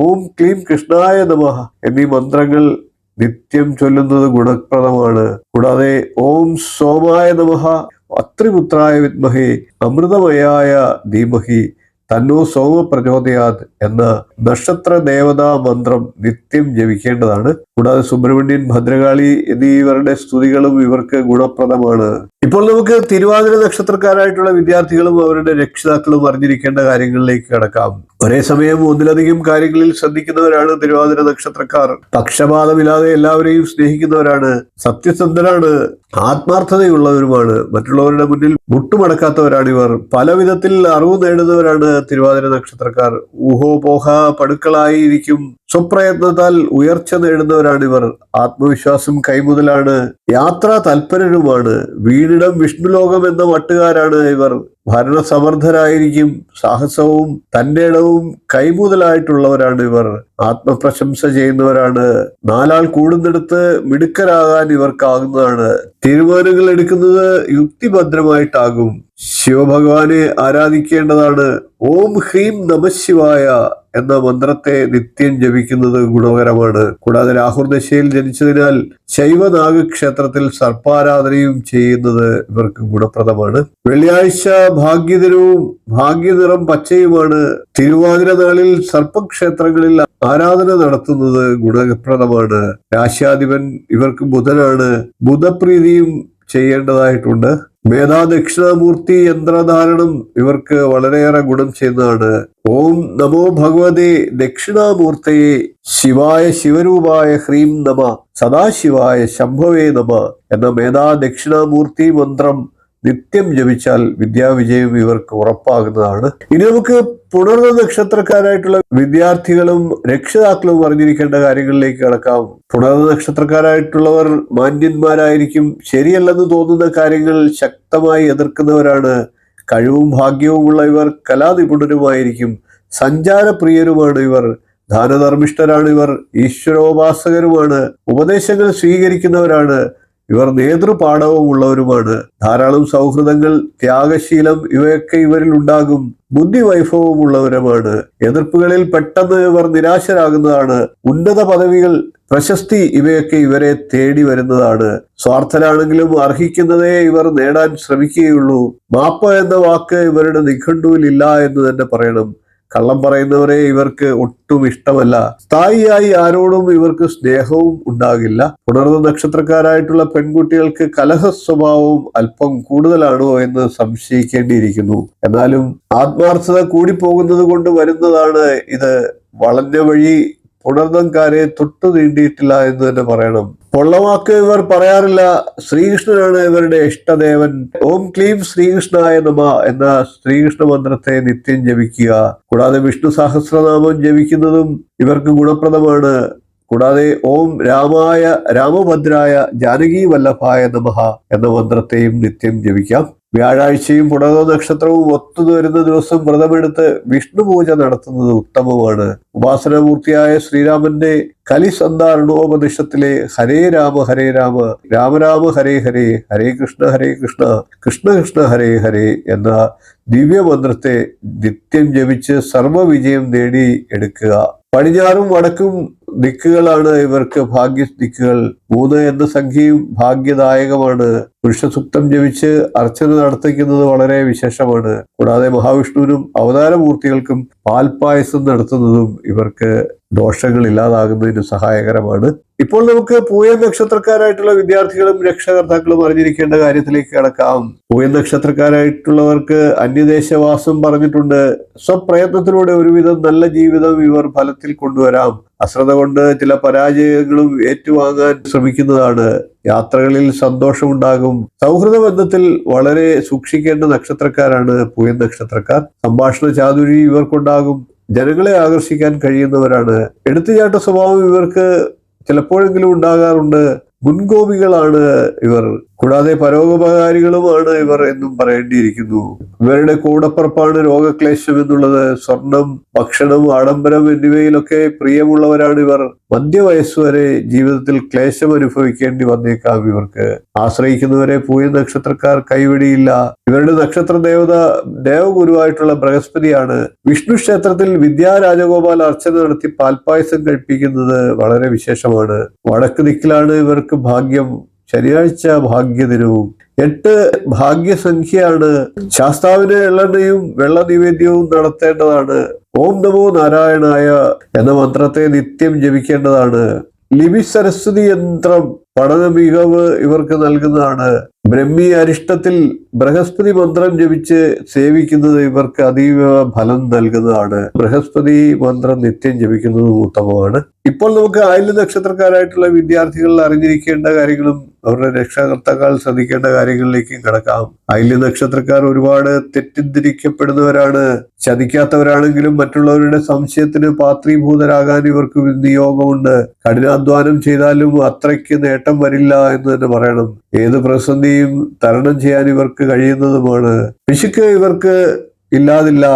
ഓം ക്ലീം കൃഷ്ണായ നമ എന്നീ മന്ത്രങ്ങൾ നിത്യം ചൊല്ലുന്നത് ഗുണപ്രദമാണ്. കൂടാതെ ഓം സോമായ നമഃ അത്രിപുത്രായ വിദ്മഹേ അമൃതമയായ ധീമഹി തന്നോ സോമ പ്രചോദയാത് എന്ന നക്ഷത്ര ദേവതാ മന്ത്രം നിത്യം ജപിക്കേണ്ടതാണ്. കൂടാതെ സുബ്രഹ്മണ്യൻ, ഭദ്രകാളി എന്നിവരുടെ സ്തുതികളും ഇവർക്ക് ഗുണപ്രദമാണ്. ഇപ്പോൾ നമുക്ക് തിരുവാതിര നക്ഷത്രക്കാരായിട്ടുള്ള വിദ്യാർത്ഥികളും അവരുടെ രക്ഷിതാക്കളും അറിഞ്ഞിരിക്കേണ്ട കാര്യങ്ങളിലേക്ക് കടക്കാം. ഒരേ സമയം ഒന്നിലധികം കാര്യങ്ങളിൽ ശ്രദ്ധിക്കുന്നവരാണ് തിരുവാതിര നക്ഷത്രക്കാർ. പക്ഷപാതമില്ലാതെ എല്ലാവരെയും സ്നേഹിക്കുന്നവരാണ്. സത്യസന്ധരാണ്. ആത്മാർത്ഥതയുള്ളവരുമാണ്. മറ്റുള്ളവരുടെ മുന്നിൽ മുട്ടുമടക്കാത്തവരാണ് ഇവർ. പല വിധത്തിൽ അറിവ് നേടുന്നവരാണ്. തിരുവാതിര നക്ഷത്രക്കാർ. ഊഹോപോഹ പടുക്കളായിരിക്കും. സ്വപ്രയത്നത്താൽ ഉയർച്ച നേടുന്നവരാണിവർ. ആത്മവിശ്വാസം കൈമുതലാണ്. യാത്രാ തൽപരരുമാണ്. വീടിടം വിഷ്ണുലോകം എന്ന മട്ടുകാരാണ് ഇവർ. ഭരണസമർത്ഥരായിരിക്കും. സാഹസവും തന്റെ ഇടവും കൈമുതലായിട്ടുള്ളവരാണ് ഇവർ. ആത്മപ്രശംസ ചെയ്യുന്നവരാണ്. നാലാൾ കൂടുന്നിടത്ത് മിടുക്കരാകാൻ ഇവർക്കാകുന്നതാണ്. തീരുമാനങ്ങൾ എടുക്കുന്നത് യുക്തിഭദ്രമായിട്ടാകും. ശിവഭഗവാനെ ആരാധിക്കേണ്ടതാണ്. ഓം ഹ്രീം നമഃശിവായ എന്ന മന്ത്രത്തെ നിത്യം ജപിക്കുന്നത് ഗുണകരമാണ്. കൂടാതെ രാഹുർ ദശയിൽ ജനിച്ചതിനാൽ ശൈവനാഗ ക്ഷേത്രത്തിൽ സർപ്പാരാധനയും ചെയ്യുന്നത് ഇവർക്ക് ഗുണപ്രദമാണ്. വെള്ളിയാഴ്ച ഭാഗ്യദിനവും ഭാഗ്യനിറം പച്ചയുമാണ്. തിരുവാതിര നാളിൽ സർപ്പക്ഷേത്രങ്ങളിൽ ആരാധന നടത്തുന്നത് ഗുണപ്രദമാണ്. രാശ്യാധിപൻ ഇവർക്ക് ബുധനാണ്. ബുധപ്രീതിയും ചെയ്യേണ്ടതായിട്ടുണ്ട്. മേധാ ദക്ഷിണാമൂർത്തി യന്ത്രധാരണം ഇവർക്ക് വളരെയേറെ ഗുണം ചെയ്യുന്നതാണ്. ഓം നമോ ഭഗവതേ ദക്ഷിണാമൂർത്തയെ ശിവായ ശിവരൂപായ ഹ്രീം നമ സദാശിവായ ശംഭവേ നമ എന്ന മേധാ ദക്ഷിണാമൂർത്തി മന്ത്രം നിത്യം ജപിച്ചാൽ വിദ്യാവിജയം ഇവർക്ക് ഉറപ്പാകുന്നതാണ്. ഇനി നമുക്ക് പുണർന്ന നക്ഷത്രക്കാരായിട്ടുള്ള വിദ്യാർത്ഥികളും രക്ഷിതാക്കളും അറിഞ്ഞിരിക്കേണ്ട കാര്യങ്ങളിലേക്ക് കടക്കാം. പുണർന്ന നക്ഷത്രക്കാരായിട്ടുള്ളവർ മാന്യന്മാരായിരിക്കും. ശരിയല്ലെന്ന് തോന്നുന്ന കാര്യങ്ങൾ ശക്തമായി എതിർക്കുന്നവരാണ്. കഴിവും ഭാഗ്യവുമുള്ള ഇവർ കലാനിപുണരുമായിരിക്കും. സഞ്ചാരപ്രിയരുമാണ് ഇവർ. ദാനധർമ്മിഷ്ഠരാണ് ഇവർ. ഈശ്വരോപാസകരുമാണ്. ഉപദേശങ്ങൾ സ്വീകരിക്കുന്നവരാണ് ഇവർ. നേതൃപാഠവും ഉള്ളവരുമാണ്. ധാരാളം സൗഹൃദങ്ങൾ, ത്യാഗശീലം ഇവയൊക്കെ ഇവരിൽ ഉണ്ടാകും. ബുദ്ധിവൈഭവവും ഉള്ളവരുമാണ്. എതിർപ്പുകളിൽ പെട്ടെന്ന് ഇവർ നിരാശരാകുന്നതാണ്. ഉന്നത പദവികൾ, പ്രശസ്തി ഇവയൊക്കെ ഇവരെ തേടി വരുന്നതാണ്. സ്വാർത്ഥരാണെങ്കിലും അർഹിക്കുന്നതേ ഇവർ നേടാൻ ശ്രമിക്കുകയുള്ളൂ. മാപ്പ് എന്ന വാക്ക് ഇവരുടെ നിഘണ്ടുവിൽ ഇല്ല എന്ന് തന്നെ പറയണം. കള്ളം പറയുന്നവരെ ഇവർക്ക് ഒട്ടും ഇഷ്ടമല്ല. സ്ഥായിയായി ആരോടും ഇവർക്ക് സ്നേഹവും ഉണ്ടാകില്ല. പുണർന്ന നക്ഷത്രക്കാരായിട്ടുള്ള പെൺകുട്ടികൾക്ക് കലഹ സ്വഭാവവും അല്പം കൂടുതലാണോ എന്ന് സംശയിക്കേണ്ടിയിരിക്കുന്നു. എന്നാലും ആത്മാർത്ഥത കൂടിപ്പോകുന്നത് കൊണ്ട് വരുന്നതാണ് ഇത്. വളഞ്ഞ വഴി പുണർന്നംകാരെ തൊട്ടു നീണ്ടിയിട്ടില്ല എന്ന് തന്നെ പറയണം. പൊള്ളവാക്ക് ഇവർ പറയാറില്ല. ശ്രീകൃഷ്ണനാണ് ഇവരുടെ ഇഷ്ടദേവൻ. ഓം ക്ലീം ശ്രീകൃഷ്ണായ നമ എന്ന ശ്രീകൃഷ്ണ മന്ത്രത്തെ നിത്യം ജപിക്കുക. കൂടാതെ വിഷ്ണു സഹസ്രനാമം ജപിക്കുന്നതും ഇവർക്ക് ഗുണപ്രദമാണ്. കൂടാതെ ഓം രാമായ രാമഭദ്രായ ജാനകി വല്ലഭായ നമഃ എന്ന മന്ത്രത്തെയും നിത്യം ജപിക്കാം. വ്യാഴാഴ്ചയും പുണർന്ന നക്ഷത്രവും ഒത്തുവരുന്ന ദിവസം വ്രതമെടുത്ത് വിഷ്ണു പൂജ നടത്തുന്നത് ഉത്തമമാണ്. ഉപാസനാമൂർത്തിയായ ശ്രീരാമന്റെ കലിസന്ധാരണോപനിഷത്തിലെ ഹരേ രാമ രാമ രാമ ഹരേ ഹരേ, ഹരേ കൃഷ്ണ കൃഷ്ണ കൃഷ്ണ ഹരേ ഹരേ എന്ന ദിവ്യമന്ത്രത്തെ നിത്യം ജപിച്ച് സർവ്വവിജയം നേടി എടുക്കുക. പടിഞ്ഞാറും വടക്കും ദിക്കുകളാണ് ഇവർക്ക് ഭാഗ്യ ദിക്കുകൾ. 3 എന്ന സംഖ്യയും ഭാഗ്യദായകമാണ്. പുരുഷസൂക്തം ജപിച്ച് അർച്ചന നടത്തിക്കുന്നത് വളരെ വിശേഷമാണ്. കൂടാതെ മഹാവിഷ്ണുവിനും അവതാരമൂർത്തികൾക്കും പാൽപായസം നടത്തുന്നതും ഇവർക്ക് ദോഷങ്ങൾ ഇല്ലാതാകുന്നതിന് സഹായകരമാണ്. ഇപ്പോൾ നമുക്ക് പൂയം നക്ഷത്രക്കാരായിട്ടുള്ള വിദ്യാർത്ഥികളും രക്ഷകർത്താക്കളും അറിഞ്ഞിരിക്കേണ്ട കാര്യത്തിലേക്ക് കടക്കാം. പൂയം നക്ഷത്രക്കാരായിട്ടുള്ളവർക്ക് അന്യദേശവാസം പറഞ്ഞിട്ടുണ്ട്. സ്വപ്രയത്നത്തിലൂടെ ഒരുവിധം നല്ല ജീവിതം ഇവർ ഫലത്തിൽ കൊണ്ടുവരാം. അശ്രദ്ധ കൊണ്ട് ചില പരാജയങ്ങളും ഏറ്റുവാങ്ങാൻ ശ്രമിക്കുന്നതാണ്. യാത്രകളിൽ സന്തോഷമുണ്ടാകും. സൗഹൃദ ബന്ധത്തിൽ വളരെ സൂക്ഷിക്കേണ്ട നക്ഷത്രക്കാരാണ് പൂയം നക്ഷത്രക്കാർ. സംഭാഷണ ചാതുരി ഇവർക്കുണ്ടാകും. ജനങ്ങളെ ആകർഷിക്കാൻ കഴിയുന്നവരാണ്. എടുത്തുചാട്ട സ്വഭാവം ഇവർക്ക് ചിലപ്പോഴെങ്കിലും ഉണ്ടാകാറുണ്ട്. മുൻകോപികളാണ് ഇവർ. കൂടാതെ പരോപകാരികളുമാണ് ഇവർ എന്നും പറയേണ്ടിയിരിക്കുന്നു. ഇവരുടെ കൂടപ്പുറപ്പാണ് രോഗക്ലേശം എന്നുള്ളത്. സ്വർണം, ഭക്ഷണം, ആഡംബരം എന്നിവയിലൊക്കെ പ്രിയമുള്ളവരാണ് ഇവർ. മധ്യവയസ്സുവരെ ജീവിതത്തിൽ ക്ലേശം അനുഭവിക്കേണ്ടി വന്നേക്കാം ഇവർക്ക്. ആശ്രയിക്കുന്നവരെ പൂയ നക്ഷത്രക്കാർ കൈവിടിയില്ല. ഇവരുടെ നക്ഷത്ര ദേവത ദേവഗുരുവായിട്ടുള്ള ബൃഹസ്പതിയാണ്. വിഷ്ണു ക്ഷേത്രത്തിൽ വിദ്യാരാജഗോപാൽ അർച്ചന നടത്തി പാൽപായസം കഴിപ്പിക്കുന്നത് വളരെ വിശേഷമാണ്. വടക്ക് ദിക്കിലാണ് ഇവർക്ക് ഭാഗ്യം. ശനിയാഴ്ച ഭാഗ്യദിനവും. 8 ഭാഗ്യസംഖ്യയാണ്. ശാസ്താവിന് എള്ളെണ്ണയും വെള്ള നിവേദ്യവും നടത്തേണ്ടതാണ്. ഓം നമോ നാരായണായ എന്ന മന്ത്രത്തെ നിത്യം ജപിക്കേണ്ടതാണ്. ലിപി സരസ്വതി യന്ത്രം പഠന മികവ് ഇവർക്ക് നൽകുന്നതാണ്. ബ്രഹ്മി അരിഷ്ടത്തിൽ ബൃഹസ്പതി മന്ത്രം ജപിച്ച് സേവിക്കുന്നത് ഇവർക്ക് അതീവ ഫലം നൽകുന്നതാണ്. ബൃഹസ്പതി മന്ത്രം നിത്യം ജപിക്കുന്നത് ഉത്തമമാണ്. ഇപ്പോൾ നമുക്ക് ആയില്യ നക്ഷത്രക്കാരായിട്ടുള്ള വിദ്യാർത്ഥികൾ അറിഞ്ഞിരിക്കേണ്ട കാര്യങ്ങളും അവരുടെ രക്ഷകർത്താക്കൾ ശ്രദ്ധിക്കേണ്ട കാര്യങ്ങളിലേക്കും കടക്കാം. ആയില്യ നക്ഷത്രക്കാർ ഒരുപാട് തെറ്റിദ്ധരിക്കപ്പെടുന്നവരാണ്. ചതിക്കാത്തവരാണെങ്കിലും മറ്റുള്ളവരുടെ സംശയത്തിന് പാത്രീഭൂതരാകാൻ ഇവർക്ക് നിയോഗമുണ്ട്. കഠിനാധ്വാനം ചെയ്താലും അത്രയ്ക്ക് നേട്ടം വരില്ല എന്ന് തന്നെ പറയണം. ഏത് പ്രതിസന്ധിയും തരണം ചെയ്യാൻ ഇവർക്ക് കഴിയുന്നതുമാണ്. പിശുക്ക് ഇവർക്ക് ഇല്ലാതില്ല.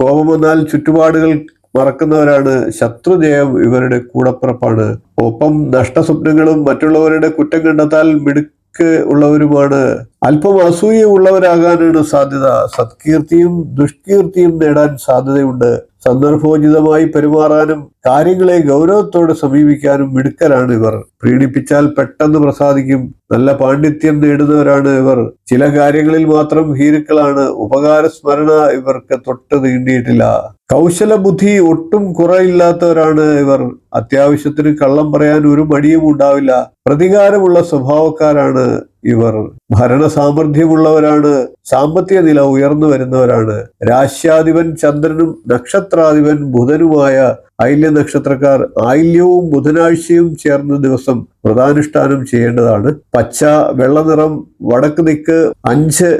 കോപം വന്നാൽ ചുറ്റുപാടുകൾ മറക്കുന്നവരാണ്. ശത്രുജയം ഇവരുടെ കൂടപ്പിറപ്പാണ്. ഒപ്പം നഷ്ടസ്വപ്നങ്ങളും മറ്റുള്ളവരുടെ കുറ്റം കണ്ടെത്താൽ മിടുക്ക് ഉള്ളവരുമാണ്. അല്പം അസൂയ ഉള്ളവരാകാനാണ് സാധ്യത. സത്കീർത്തിയും ദുഷ്കീർത്തിയും നേടാൻ സാധ്യതയുണ്ട്. സന്ദർഭോചിതമായി പെരുമാറാനും കാര്യങ്ങളെ ഗൗരവത്തോടെ സമീപിക്കാനും മിടുക്കരാണ് ഇവർ. പ്രീണിപ്പിച്ചാൽ പെട്ടെന്ന് പ്രസാദിക്കും. നല്ല പാണ്ഡിത്യം നേടുന്നവരാണ് ഇവർ. ചില കാര്യങ്ങളിൽ മാത്രം ഭീരുക്കളാണ്. ഉപകാര സ്മരണ ഇവർക്ക് തൊട്ട് തീണ്ടിയിട്ടില്ല. കൗശല ബുദ്ധി ഒട്ടും കുറയില്ലാത്തവരാണ് ഇവർ. അത്യാവശ്യത്തിന് കള്ളം പറയാൻ ഒരു മടിയും ഉണ്ടാവില്ല. പ്രതികാരമുള്ള സ്വഭാവക്കാരാണ് ഇവർ. ഭരണ സാമർഥ്യമുള്ളവരാണ്. സാമ്പത്തിക നില ഉയർന്നു വരുന്നവരാണ്. രാശ്യാധിപൻ ചന്ദ്രനും നക്ഷത്രാധിപൻ ബുധനുമായ ആയില്യ നക്ഷത്രക്കാർ ആയില്യവും ബുധനാഴ്ചയും ചേർന്ന ദിവസം വ്രതാനുഷ്ഠാനം ചെയ്യേണ്ടതാണ്. പച്ച, വെള്ളനിറം, വടക്ക് ദിക്ക്, 5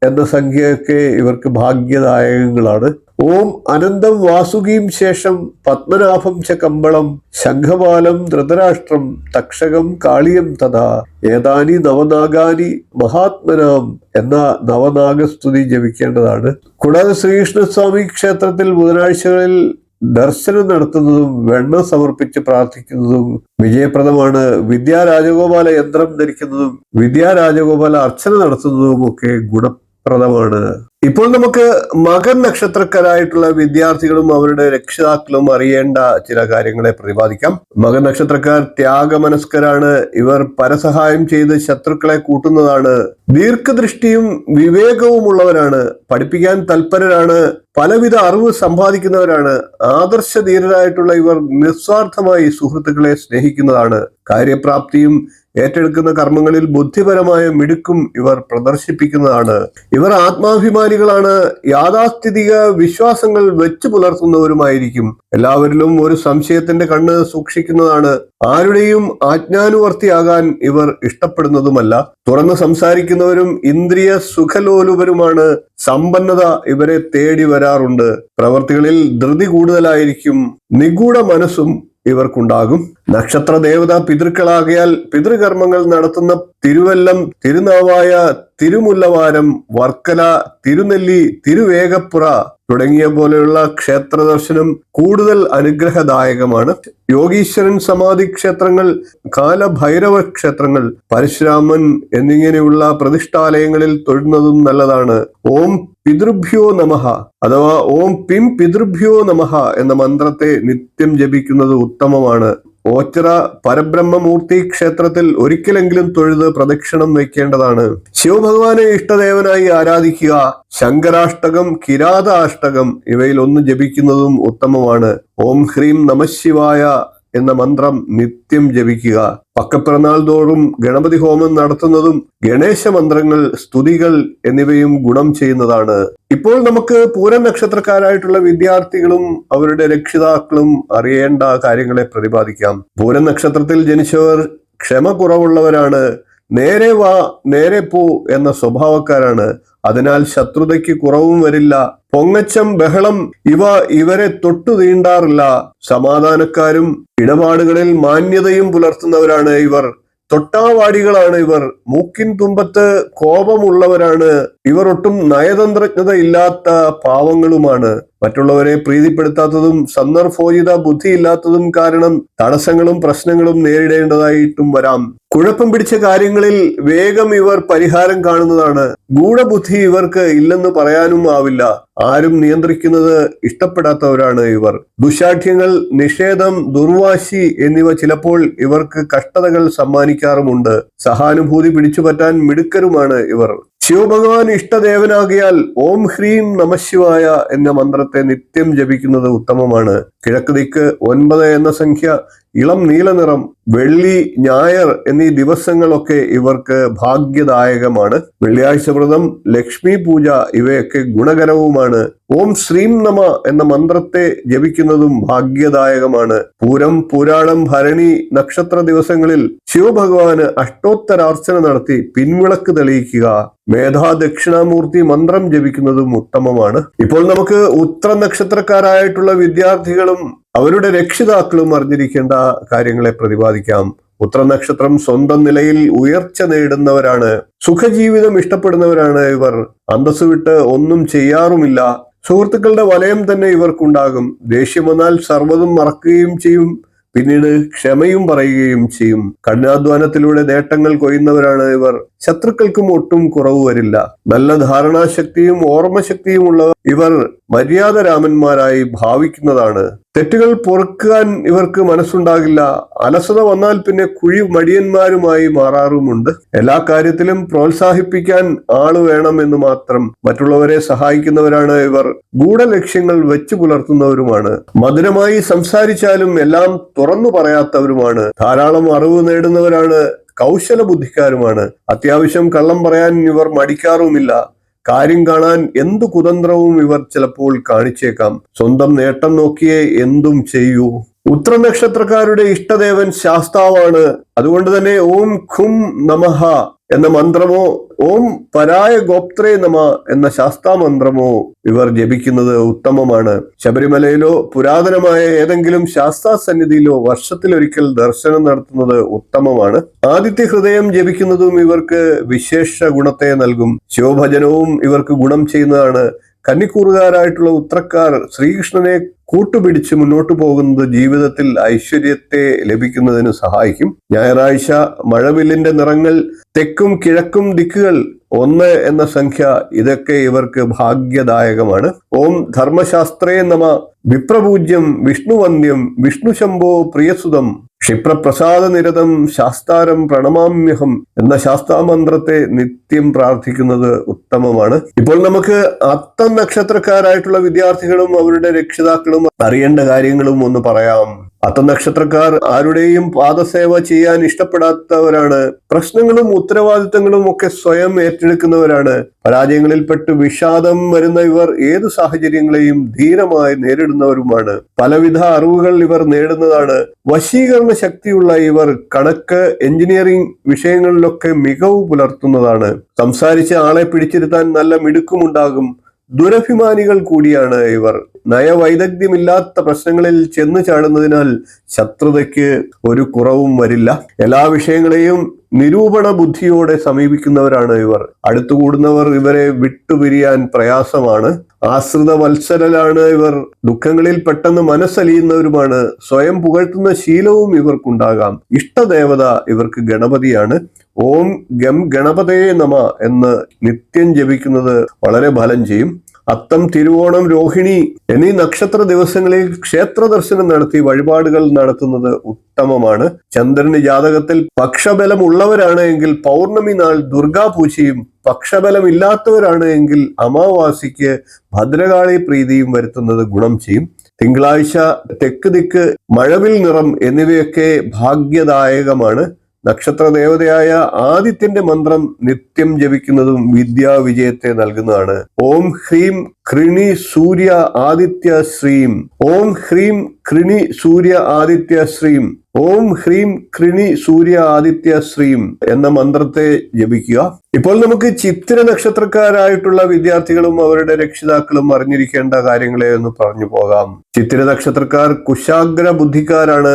എന്ന സംഖ്യയൊക്കെ ഇവർക്ക് ഭാഗ്യദായകങ്ങളാണ്. ഓം അനന്തം വാസുകീം ശേഷം പത്മനാഭം ച കമ്പളം ശംഖപാലം ധൃതരാഷ്ട്രം തക്ഷകം കാളിയം തഥാ ഏതാനി നവനാഗാനി മഹാത്മനാം എന്ന നവനാഗസ്തുതി ജപിക്കേണ്ടതാണ്. കൂടാതെ ശ്രീകൃഷ്ണസ്വാമി ക്ഷേത്രത്തിൽ ബുധനാഴ്ചകളിൽ ദർശനം നടത്തുന്നതും വെണ്ണ സമർപ്പിച്ച് പ്രാർത്ഥിക്കുന്നതും വിജയപ്രദമാണ്. വിദ്യാരാജഗോപാല യന്ത്രം ധരിക്കുന്നതും വിദ്യാരാജഗോപാല അർച്ചന നടത്തുന്നതും ഒക്കെ ഗുണപ്രദമാണ്. ഇപ്പോൾ നമുക്ക് മകൻ നക്ഷത്രക്കാരായിട്ടുള്ള വിദ്യാർത്ഥികളും അവരുടെ രക്ഷിതാക്കളും അറിയേണ്ട ചില കാര്യങ്ങളെ പ്രതിപാദിക്കാം. മകൻ നക്ഷത്രക്കാർ ത്യാഗമനസ്കരാണ്. ഇവർ പരസഹായം ചെയ്ത് ശത്രുക്കളെ കൂട്ടുന്നതാണ്. ദീർഘദൃഷ്ടിയും വിവേകവുമുള്ളവരാണ്. പഠിപ്പിക്കാൻ തൽപരരാണ്. പലവിധ അറിവ് സമ്പാദിക്കുന്നവരാണ്. ആദർശധീരരായിട്ടുള്ള ഇവർ നിസ്വാർത്ഥമായി സുഹൃത്തുക്കളെ സ്നേഹിക്കുന്നതാണ്. കാര്യപ്രാപ്തിയും ഏറ്റെടുക്കുന്ന കർമ്മങ്ങളിൽ ബുദ്ധിപരമായ മിടുക്കും ഇവർ പ്രദർശിപ്പിക്കുന്നതാണ്. ഇവർ ആത്മാഭിമാനികളാണ്. യാഥാസ്ഥിതിക വിശ്വാസങ്ങൾ വെച്ചു പുലർത്തുന്നവരുമായിരിക്കും. എല്ലാവരിലും ഒരു സംശയത്തിന്റെ കണ്ണ് സൂക്ഷിക്കുന്നതാണ്. ആരുടെയും ആജ്ഞാനുവർത്തിയാകാൻ ഇവർ ഇഷ്ടപ്പെടുന്നതുമല്ല. തുറന്ന് സംസാരിക്കുന്നവരും ഇന്ദ്രിയ സുഖലോലുപരുമാണ്. സമ്പന്നത ഇവരെ തേടി വരാറുണ്ട്. പ്രവർത്തികളിൽ ധൃതി കൂടുതലായിരിക്കും. നിഗൂഢ മനസ്സും ഇവർക്കുണ്ടാകും. നക്ഷത്ര ദേവത പിതൃക്കളാകിയാൽ പിതൃകർമ്മങ്ങൾ നടത്തുന്ന തിരുവല്ലം, തിരുനാവായ, തിരുമുല്ലവാരം, വർക്കല, തിരുനെല്ലി, തിരുവേഗപ്പുറ തുടങ്ങിയ പോലെയുള്ള ക്ഷേത്ര ദർശനം കൂടുതൽ അനുഗ്രഹദായകമാണ്. യോഗീശ്വരൻ സമാധി ക്ഷേത്രങ്ങൾ, കാലഭൈരവ ക്ഷേത്രങ്ങൾ, പരശുരാമൻ എന്നിങ്ങനെയുള്ള പ്രതിഷ്ഠാലയങ്ങളിൽ തൊഴുന്നതും നല്ലതാണ്. ഓം പിതൃഭ്യോ നമഃ അഥവാ ഓം പിം പിതൃഭ്യോ നമഃ എന്ന മന്ത്രത്തെ നിത്യം ജപിക്കുന്നത് ഉത്തമമാണ്. ഓച്ചിറ പരബ്രഹ്മമൂർത്തി ക്ഷേത്രത്തിൽ ഒരിക്കലെങ്കിലും തൊഴുത് പ്രദക്ഷിണം വയ്ക്കേണ്ടതാണ്. ശിവഭഗവാനെ ഇഷ്ടദേവനായി ആരാധിക്കുക. ശങ്കരാഷ്ടകം, കിരാത അഷ്ടകം ഇവയിൽ ഒന്ന് ജപിക്കുന്നതും ഉത്തമമാണ്. ഓം ഹ്രീം നമഃശിവായ എന്ന മന്ത്രം നിത്യം ജപിക്കുക. പക്കപ്പിറന്നാൾ തോറും ഗണപതി ഹോമം നടത്തുന്നതും ഗണേശ മന്ത്രങ്ങൾ, സ്തുതികൾ എന്നിവയും ഗുണം ചെയ്യുന്നതാണ്. ഇപ്പോൾ നമുക്ക് പൂരം നക്ഷത്രക്കാരായിട്ടുള്ള വിദ്യാർത്ഥികളും അവരുടെ രക്ഷിതാക്കളും അറിയേണ്ട കാര്യങ്ങളെ പ്രതിപാദിക്കാം. പൂരം നക്ഷത്രത്തിൽ ജനിച്ചവർ ക്ഷമ കുറവുള്ളവരാണ്. നേരെ വാ നേരെ പോ എന്ന സ്വഭാവക്കാരാണ്. അതിനാൽ ശത്രുതയ്ക്ക് കുറവും വരില്ല. പൊങ്ങച്ചം, ബഹളം ഇവ ഇവരെ തൊട്ടു തീണ്ടാറില്ല. സമാധാനക്കാരും ഇടപാടുകളിൽ മാന്യതയും പുലർത്തുന്നവരാണ് ഇവർ. തൊട്ടാവാടികളാണ് ഇവർ. മൂക്കിൻ തുമ്പത്ത് കോപമുള്ളവരാണ്. ഇവർ ഒട്ടും നയതന്ത്രജ്ഞത ഇല്ലാത്ത പാവങ്ങളുമാണ്. മറ്റുള്ളവരെ പ്രീതിപ്പെടുത്താത്തതും സന്ദർഭോചിത ബുദ്ധിയില്ലാത്തതും കാരണം തടസ്സങ്ങളും പ്രശ്നങ്ങളും നേരിടേണ്ടതായിട്ടും വരാം. കുഴപ്പം പിടിച്ച കാര്യങ്ങളിൽ വേഗം ഇവർ പരിഹാരം കാണുന്നതാണ്. ഗൂഢബുദ്ധി ഇവർക്ക് ഇല്ലെന്ന് പറയാനും ആവില്ല. ആരും നിയന്ത്രിക്കുന്നത് ഇഷ്ടപ്പെടാത്തവരാണ് ഇവർ. ദുശാഠ്യങ്ങൾ, നിഷേധം, ദുർവാശി എന്നിവ ചിലപ്പോൾ ഇവർക്ക് കഷ്ടതകൾ സമ്മാനിക്കാറുമുണ്ട്. സഹാനുഭൂതി പിടിച്ചുപറ്റാൻ മിടുക്കരുമാണ് ഇവർ. ശിവഭഗവാൻ ഇഷ്ടദേവനാകിയാൽ ഓം ഹ്രീം നമഃശിവായ എന്ന മന്ത്രത്തെ നിത്യം ജപിക്കുന്നത് ഉത്തമമാണ്. കിഴക്ക് ദിക്ക് 9 എന്ന സംഖ്യ ഇളം നീല നിറം, വെള്ളി, ഞായർ എന്നീ ദിവസങ്ങളൊക്കെ ഇവർക്ക് ഭാഗ്യദായകമാണ്. വെള്ളിയാഴ്ച വ്രതം, ലക്ഷ്മി പൂജ ഇവയൊക്കെ ഗുണകരവുമാണ്. ഓം ശ്രീം നമ എന്ന മന്ത്രത്തെ ജപിക്കുന്നതും ഭാഗ്യദായകമാണ്. പൂരം, പൂരാടം, ഭരണി നക്ഷത്ര ദിവസങ്ങളിൽ ശിവഭഗവാന് അഷ്ടോത്തരാർച്ചന നടത്തി പിൻവിളക്ക് തെളിയിക്കുക. മേധാ ദക്ഷിണാമൂർത്തി മന്ത്രം ജപിക്കുന്നതും ഉത്തമമാണ്. ഇപ്പോൾ നമുക്ക് ഉത്ര നക്ഷത്രക്കാരായിട്ടുള്ള വിദ്യാർത്ഥികളും അവരുടെ രക്ഷിതാക്കളും അറിഞ്ഞിരിക്കേണ്ട കാര്യങ്ങളെ പ്രതിപാദിക്കാം. ഉത്ര നക്ഷത്രം സ്വന്തം നിലയിൽ ഉയർച്ച നേടുന്നവരാണ്. സുഖജീവിതം ഇഷ്ടപ്പെടുന്നവരാണ് ഇവർ. അന്തസ് വിട്ട് ഒന്നും ചെയ്യാറുമില്ല. സുഹൃത്തുക്കളുടെ വലയം തന്നെ ഇവർക്കുണ്ടാകും. ദേഷ്യം വന്നാൽ സർവ്വതും മറക്കുകയും ചെയ്യും. പിന്നീട് ക്ഷമയും പറയുകയും ചെയ്യും. കഠിനാധ്വാനത്തിലൂടെ നേട്ടങ്ങൾ കൊയ്യുന്നവരാണ് ഇവർ. ശത്രുക്കൾക്കും ഒട്ടും കുറവ് വരില്ല. നല്ല ധാരണാശക്തിയും ഓർമ്മശക്തിയും ഉള്ള ഇവർ മര്യാദരാമന്മാരായി ഭാവിക്കുന്നതാണ്. തെറ്റുകൾ പൊറുക്കാൻ ഇവർക്ക് മനസ്സുണ്ടാകില്ല. അലസത വന്നാൽ പിന്നെ കുഴി മടിയന്മാരുമായി മാറാറുമുണ്ട്. എല്ലാ കാര്യത്തിലും പ്രോത്സാഹിപ്പിക്കാൻ ആള് വേണം എന്ന് മാത്രം. മറ്റുള്ളവരെ സഹായിക്കുന്നവരാണ് ഇവർ. ഗൂഢലക്ഷ്യങ്ങൾ വെച്ചു പുലർത്തുന്നവരുമാണ്. മധുരമായി സംസാരിച്ചാലും എല്ലാം തുറന്നു പറയാത്തവരുമാണ്. ധാരാളം അറിവ് നേടുന്നവരാണ്. കൗശല ബുദ്ധിക്കാരുമാണ്. അത്യാവശ്യം കള്ളം പറയാൻ ഇവർ മടിക്കാറുമില്ല. കാര്യം കാണാൻ എന്തു കുതന്ത്രവും ഇവർ ചിലപ്പോൾ കാണിച്ചേക്കാം. സ്വന്തം നേട്ടം നോക്കിയേ എന്തും ചെയ്യൂ. ഉത്ര നക്ഷത്രക്കാരുടെ ഇഷ്ടദേവൻ ശാസ്താവാണ്. അതുകൊണ്ട് തന്നെ ഓം ഖും നമഃ എന്ന മന്ത്രമോ ഓം പരായ ഗോപ്ത്രേ നമ എന്ന ശാസ്താ മന്ത്രമോ ഇവർ ജപിക്കുന്നത് ഉത്തമമാണ്. ശബരിമലയിലോ പുരാതനമായ ഏതെങ്കിലും ശാസ്താ സന്നിധിയിലോ വർഷത്തിലൊരിക്കൽ ദർശനം നടത്തുന്നത് ഉത്തമമാണ്. ആദിത്യ ഹൃദയം ജപിക്കുന്നതും ഇവർക്ക് വിശേഷ ഗുണത്തെ നൽകും. ശിവഭജനവും ഇവർക്ക് ഗുണം ചെയ്യുന്നതാണ്. കന്നിക്കൂറുകാരായിട്ടുള്ള ഉത്രക്കാർ ശ്രീകൃഷ്ണനെ കൂട്ടുപിടിച്ച് മുന്നോട്ടു പോകുന്നത് ജീവിതത്തിൽ ഐശ്വര്യത്തെ ലഭിക്കുന്നതിന് സഹായിക്കും. ഞായറാഴ്ച മഴവില്ലിന്റെ നിറങ്ങൾ, തെക്കും കിഴക്കും ദിക്കുകൾ, 1 എന്ന സംഖ്യ ഇതൊക്കെ ഇവർക്ക് ഭാഗ്യദായകമാണ്. ഓം ധർമ്മശാസ്ത്രേ നമ, വിപ്രപൂജ്യം, വിഷ്ണുവന്ദ്യം, വിഷ്ണുശംഭോ പ്രിയസുതം, ക്ഷിപ്രപ്രസാദ നിരതം ശാസ്താരം പ്രണമാമ്യഹം എന്ന ശാസ്താമന്ത്രത്തെ നിത്യം പ്രാർത്ഥിക്കുന്നത് ഉത്തമമാണ്. ഇപ്പോൾ നമുക്ക് അത്തം നക്ഷത്രക്കാരായിട്ടുള്ള വിദ്യാർത്ഥികളും അവരുടെ രക്ഷിതാക്കളും അറിയേണ്ട കാര്യങ്ങളും ഒന്ന് പറയാം. അത്തം നക്ഷത്രക്കാർ ആരുടെയും പാദസേവ ചെയ്യാൻ ഇഷ്ടപ്പെടാത്തവരാണ്. പ്രശ്നങ്ങളും ഉത്തരവാദിത്തങ്ങളും ഒക്കെ സ്വയം ഏറ്റെടുക്കുന്നവരാണ്. പരാജയങ്ങളിൽപ്പെട്ട് വിഷാദം വരുന്ന ഇവർ ഏതു സാഹചര്യങ്ങളെയും ധീരമായി നേരിടുന്നവരുമാണ്. പലവിധ അറിവുകൾ ഇവർ നേടുന്നതാണ്. വശീകരണ ശക്തിയുള്ള ഇവർ കണക്ക്, എഞ്ചിനീയറിംഗ് വിഷയങ്ങളിലൊക്കെ മികവ് പുലർത്തുന്നതാണ്. സംസാരിച്ച് ആളെ പിടിച്ചിരുത്താൻ നല്ല മിടുക്കുമുണ്ടാകും. ദുരഭിമാനികൾ കൂടിയാണ് ഇവർ. നയവൈദഗ്ധ്യമില്ലാത്ത പ്രശ്നങ്ങളിൽ ചെന്നു ചാടുന്നതിനാൽ ശത്രുതയ്ക്ക് ഒരു കുറവും വരില്ല. എല്ലാ വിഷയങ്ങളെയും നിരൂപണ ബുദ്ധിയോടെ സമീപിക്കുന്നവരാണ് ഇവർ. അടുത്തുകൂടുന്നവർ ഇവരെ വിട്ടുപിരിയാൻ പ്രയാസമാണ്. ആശ്രിത വത്സരലാണ് ഇവർ. ദുഃഖങ്ങളിൽ പെട്ടെന്ന് മനസ്സലിയുന്നവരുമാണ്. സ്വയം പുകഴ്ത്തുന്ന ശീലവും ഇവർക്കുണ്ടാകാം. ഇഷ്ടദേവത ഇവർക്ക് ഗണപതിയാണ്. ഓം ഗം ഗണപതേ നമ എന്ന് നിത്യം ജപിക്കുന്നത് വളരെ ഫലം ചെയ്യും. അത്തം, തിരുവോണം, രോഹിണി എന്നീ നക്ഷത്ര ദിവസങ്ങളിൽ ക്ഷേത്ര ദർശനം നടത്തി വഴിപാടുകൾ നടത്തുന്നത് ഉത്തമമാണ്. ചന്ദ്രന് ജാതകത്തിൽ പക്ഷബലം ഉള്ളവരാണ് എങ്കിൽ പൗർണമി നാൾ ദുർഗാപൂജയും, പക്ഷബലം ഇല്ലാത്തവരാണ് എങ്കിൽ അമാവാസിക്ക് ഭദ്രകാളി പ്രീതിയും വരുത്തുന്നത് ഗുണം ചെയ്യും. തിങ്കളാഴ്ച തെക്ക് ദിക്ക്, മഴവിൽ നിറം എന്നിവയൊക്കെ ഭാഗ്യദായകമാണ്. നക്ഷത്ര ദേവതയായ ആദിത്യന്റെ മന്ത്രം നിത്യം ജപിക്കുന്നതും വിദ്യാവിജയത്തെ നൽകുന്നതാണ്. ഓം ഹ്രീം കൃണി സൂര്യ ആദിത്യ ശ്രീം, ഓം ഹ്രീം കൃണി സൂര്യ ആദിത്യ ശ്രീം, ഓം ഹ്രീം കൃണി സൂര്യ ആദിത്യ ശ്രീം എന്ന മന്ത്രത്തെ ജപിക്കുക. ഇപ്പോൾ നമുക്ക് ചിത്തിര നക്ഷത്രക്കാരായിട്ടുള്ള വിദ്യാർത്ഥികളും അവരുടെ രക്ഷിതാക്കളും അറിഞ്ഞിരിക്കേണ്ട കാര്യങ്ങളെ ഒന്ന് പറഞ്ഞു പോകാം. ചിത്തിര നക്ഷത്രക്കാർ കുശാഗ്ര ബുദ്ധിക്കാരാണ്.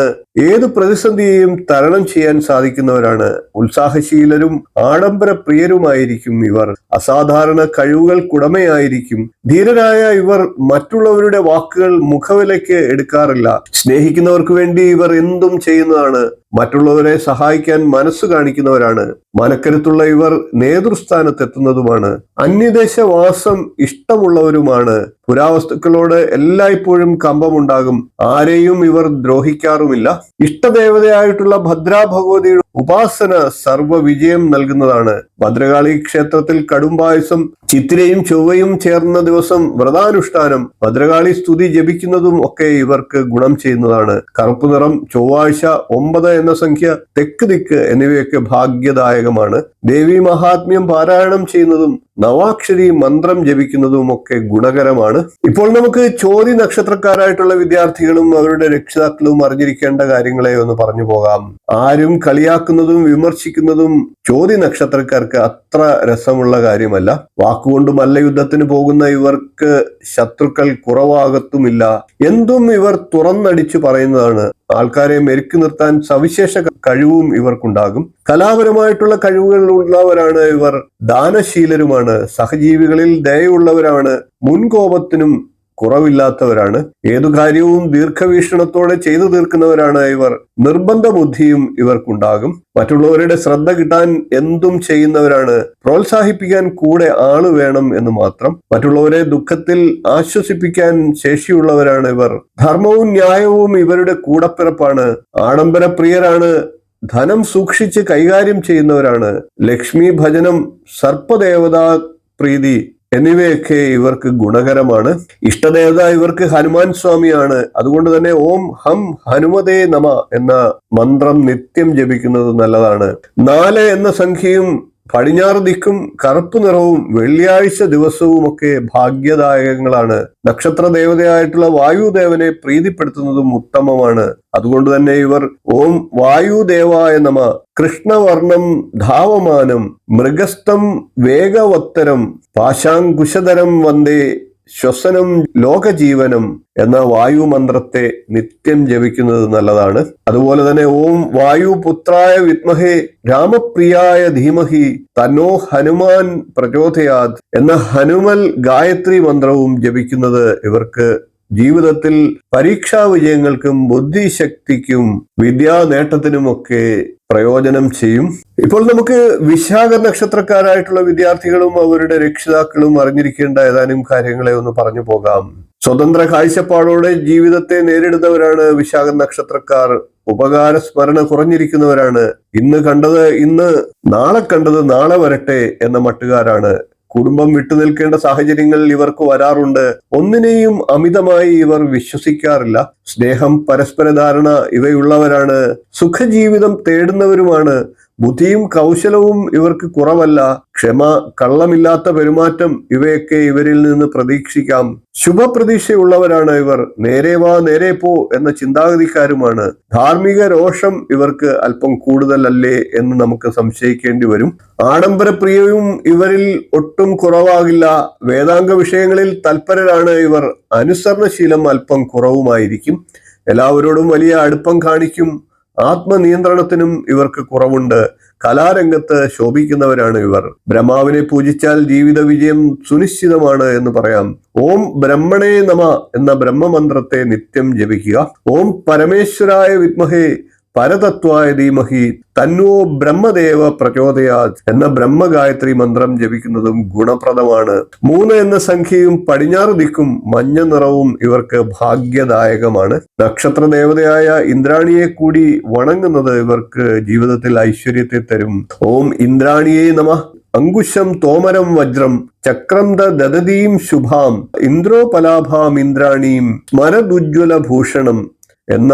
ഏത് പ്രതിസന്ധിയെയും തരണം ചെയ്യാൻ സാധിക്കുന്നവരാണ്. ഉത്സാഹശീലരും ആഡംബര പ്രിയരുമായിരിക്കും ഇവർ. അസാധാരണ കഴിവുകൾക്കുടമയായിരിക്കും. ധീരരായ ഇവർ മറ്റുള്ളവരുടെ വാക്കുകൾ മുഖവിലയ്ക്ക് എടുക്കാറില്ല. സ്നേഹിക്കുന്നവർക്ക് വേണ്ടി ഇവർ എന്തും ചെയ്യുന്നതാണ്. മറ്റുള്ളവരെ സഹായിക്കാൻ മനസ്സ് കാണിക്കുന്നവരാണ്. മനക്കരുത്തുള്ള ഇവർ നേതൃസ്ഥാനത്തെത്തുന്നതുമാണ്. അന്യദേശവാസം ഇഷ്ടമുള്ളവരുമാണ്. പുരാവസ്തുക്കളോട് എല്ലായ്പ്പോഴും കമ്പമുണ്ടാകും. ആരെയും ഇവർ ദ്രോഹിക്കാറുമില്ല. ഇഷ്ടദേവതയായിട്ടുള്ള ഭദ്രാ ഭഗവതിയുടെ ഉപാസന സർവ വിജയം നൽകുന്നതാണ്. ഭദ്രകാളി ക്ഷേത്രത്തിൽ കടുംപായസം, ചിത്തിരയും ചൊവ്വയും ചേർന്ന ദിവസം വ്രതാനുഷ്ഠാനം, ഭദ്രകാളി സ്തുതി ജപിക്കുന്നതും ഒക്കെ ഇവർക്ക് ഗുണം ചെയ്യുന്നതാണ്. കറുപ്പ് നിറം, ചൊവ്വാഴ്ച, 9 എന്ന സംഖ്യ, തെക്ക് ദിക്ക് എന്നിവയൊക്കെ ഭാഗ്യദായകമാണ്. ദേവി മഹാത്മ്യം പാരായണം ചെയ്യുന്നതും നവാക്ഷരി മന്ത്രം ജപിക്കുന്നതും ഒക്കെ ഗുണകരമാണ്. ഇപ്പോൾ നമുക്ക് ചോതി നക്ഷത്രക്കാരായിട്ടുള്ള വിദ്യാർത്ഥികളും അവരുടെ രക്ഷിതാക്കളും അറിഞ്ഞിരിക്കേണ്ട കാര്യങ്ങളെ ഒന്ന് പറഞ്ഞു പോകാം. ആരും കളിയാക്കുന്നതും വിമർശിക്കുന്നതും ചോതി നക്ഷത്രക്കാർക്ക് അത്ര രസമുള്ള കാര്യമല്ല. വാക്കുകൊണ്ട് മല്ലയുദ്ധത്തിന് പോകുന്ന ഇവർക്ക് ശത്രുക്കൾ കുറവാകത്തുമില്ല. എന്തും ഇവർ തുറന്നടിച്ചു പറയുന്നതാണ്. ആൾക്കാരെ മെരുക്കി നിർത്താൻ സവിശേഷ കഴിവും ഇവർക്കുണ്ടാകും. കലാപരമായിട്ടുള്ള കഴിവുകൾ ഉള്ളവരാണ് ഇവർ. ദാനശീലരുമാണ്. സഹജീവികളിൽ ദയയുള്ളവരാണ്. മുൻകോപത്തിനും കുറവില്ലാത്തവരാണ്. ഏതു കാര്യവും ദീർഘവീക്ഷണത്തോടെ ചെയ്തു തീർക്കുന്നവരാണ് ഇവർ. നിർബന്ധ ബുദ്ധിയും ഇവർക്കുണ്ടാകും. മറ്റുള്ളവരുടെ ശ്രദ്ധ കിട്ടാൻ എന്തും ചെയ്യുന്നവരാണ്. പ്രോത്സാഹിപ്പിക്കാൻ കൂടെ ആള് വേണം എന്ന് മാത്രം. മറ്റുള്ളവരെ ദുഃഖത്തിൽ ആശ്വസിപ്പിക്കാൻ ശേഷിയുള്ളവരാണ് ഇവർ. ധർമ്മവും ന്യായവും ഇവരുടെ കൂടപ്പിറപ്പാണ്. ആഡംബര പ്രിയരാണ്. ധനം സൂക്ഷിച്ച് കൈകാര്യം ചെയ്യുന്നവരാണ്. ലക്ഷ്മി ഭജനം, സർപ്പദേവതാ പ്രീതി എന്നിവയൊക്കെ ഇവർക്ക് ഗുണകരമാണ്. ഇഷ്ടദേവത ഇവർക്ക് ഹനുമാൻ സ്വാമിയാണ്. അതുകൊണ്ട് തന്നെ ഓം ഹം ഹനുമതേ നമ എന്ന മന്ത്രം നിത്യം ജപിക്കുന്നത് നല്ലതാണ്. 4 എന്ന സംഖ്യയും പടിഞ്ഞാറ് ദിക്കും കറുപ്പ് നിറവും വെള്ളിയാഴ്ച ദിവസവും ഒക്കെ ഭാഗ്യദായകങ്ങളാണ്. നക്ഷത്ര ദേവതയായിട്ടുള്ള വായുദേവനെ പ്രീതിപ്പെടുത്തുന്നതും ഉത്തമമാണ്. അതുകൊണ്ട് തന്നെ ഇവർ ഓം വായുദേവായ നമ, കൃഷ്ണവർണം ധാവമാനം, മൃഗസ്ഥം വേഗവത്തരം, പാശാങ്കുശധരം വന്ദേ ശ്വസനം ലോകജീവനം എന്ന വായു മന്ത്രത്തെ നിത്യം ജപിക്കുന്നത് നല്ലതാണ്. അതുപോലെ തന്നെ ഓം വായുപുത്രായ വിദ്മഹേ രാമപ്രിയായ ധീമഹി തന്നോ ഹനുമാൻ പ്രചോദയാത് എന്ന ഹനുമൽ ഗായത്രി മന്ത്രവും ജപിക്കുന്നത് ഇവർക്ക് ജീവിതത്തിൽ പരീക്ഷാ വിജയങ്ങൾക്കും ബുദ്ധിശക്തിക്കും വിദ്യാ നേട്ടത്തിനുമൊക്കെ പ്രയോജനം ചെയ്യും. ഇപ്പോൾ നമുക്ക് വിശാഖ നക്ഷത്രക്കാരായിട്ടുള്ള വിദ്യാർത്ഥികളും അവരുടെ രക്ഷിതാക്കളും അറിഞ്ഞിരിക്കേണ്ട ഏതാനും കാര്യങ്ങളെ ഒന്ന് പറഞ്ഞു പോകാം. സ്വതന്ത്ര കാഴ്ചപ്പാടോടെ ജീവിതത്തെ നേരിടുന്നവരാണ് വിശാഖ നക്ഷത്രക്കാർ. ഉപകാര സ്മരണ കുറഞ്ഞിരിക്കുന്നവരാണ്. ഇന്ന് കണ്ടത് ഇന്ന്, നാളെ കണ്ടത് നാളെ വരട്ടെ എന്ന മട്ടുകാരാണ്. കുടുംബം വിട്ടുനിൽക്കേണ്ട സാഹചര്യങ്ങൾ ഇവർക്ക് വരാറുണ്ട്. ഒന്നിനെയും അമിതമായി ഇവർ വിശ്വസിക്കാറില്ല. സ്നേഹം, പരസ്പര ധാരണ ഇവയുള്ളവരാണ്. സുഖജീവിതം തേടുന്നവരുമാണ്. ബുദ്ധിയും കൗശലവും ഇവർക്ക് കുറവല്ല. ക്ഷമ, കള്ളമില്ലാത്ത പെരുമാറ്റം ഇവയൊക്കെ ഇവരിൽ നിന്ന് പ്രതീക്ഷിക്കാം. ശുഭപ്രതീക്ഷയുള്ളവരാണ് ഇവർ. നേരെ വാ നേരെ പോ എന്ന ചിന്താഗതിക്കാരുമാണ്. ധാർമ്മിക രോഷം ഇവർക്ക് അല്പം കൂടുതലല്ലേ എന്ന് നമുക്ക് സംശയിക്കേണ്ടി വരും. ആഡംബരപ്രിയവും ഇവരിൽ ഒട്ടും കുറവാകില്ല. വേദാംഗ വിഷയങ്ങളിൽ തൽപരരാണ് ഇവർ. അനുസരണശീലം അല്പം കുറവുമായിരിക്കും. എല്ലാവരോടും വലിയ അടുപ്പം കാണിക്കും. ആത്മനിയന്ത്രണത്തിനും ഇവർക്ക് കുറവുണ്ട്. കലാരംഗത്ത് ശോഭിക്കുന്നവരാണ് ഇവർ. ബ്രഹ്മാവിനെ പൂജിച്ചാൽ ജീവിത വിജയം സുനിശ്ചിതമാണ് എന്ന് പറയാം. ഓം ബ്രഹ്മണേ നമ എന്ന ബ്രഹ്മമന്ത്രത്തെ നിത്യം ജപിക്കുക. ഓം പരമേശ്വരായ വിദ്മഹേ പരതത്വായ ധീമഹി തന്നോ ബ്രഹ്മദേവ പ്രചോദയാത് എന്ന ബ്രഹ്മഗായത്രി മന്ത്രം ജപിക്കുന്നതും ഗുണപ്രദമാണ്. 3 എന്ന സംഖ്യയും പടിഞ്ഞാറ് ദിക്കും മഞ്ഞ നിറവും ഇവർക്ക് ഭാഗ്യദായകമാണ്. നക്ഷത്ര ദേവതയായ ഇന്ദ്രാണിയെ കൂടി വണങ്ങുന്നത് ഇവർക്ക് ജീവിതത്തിൽ ഐശ്വര്യത്തെ തരും. ഓം ഇന്ദ്രാണിയേ നമ. അങ്കുശം തോമരം വജ്രം ചക്രം ദദതീം ശുഭാം ഇന്ദ്രോപലാഭാം ഇന്ദ്രാണീം സ്മരദുജ്വല ഭൂഷണം എന്ന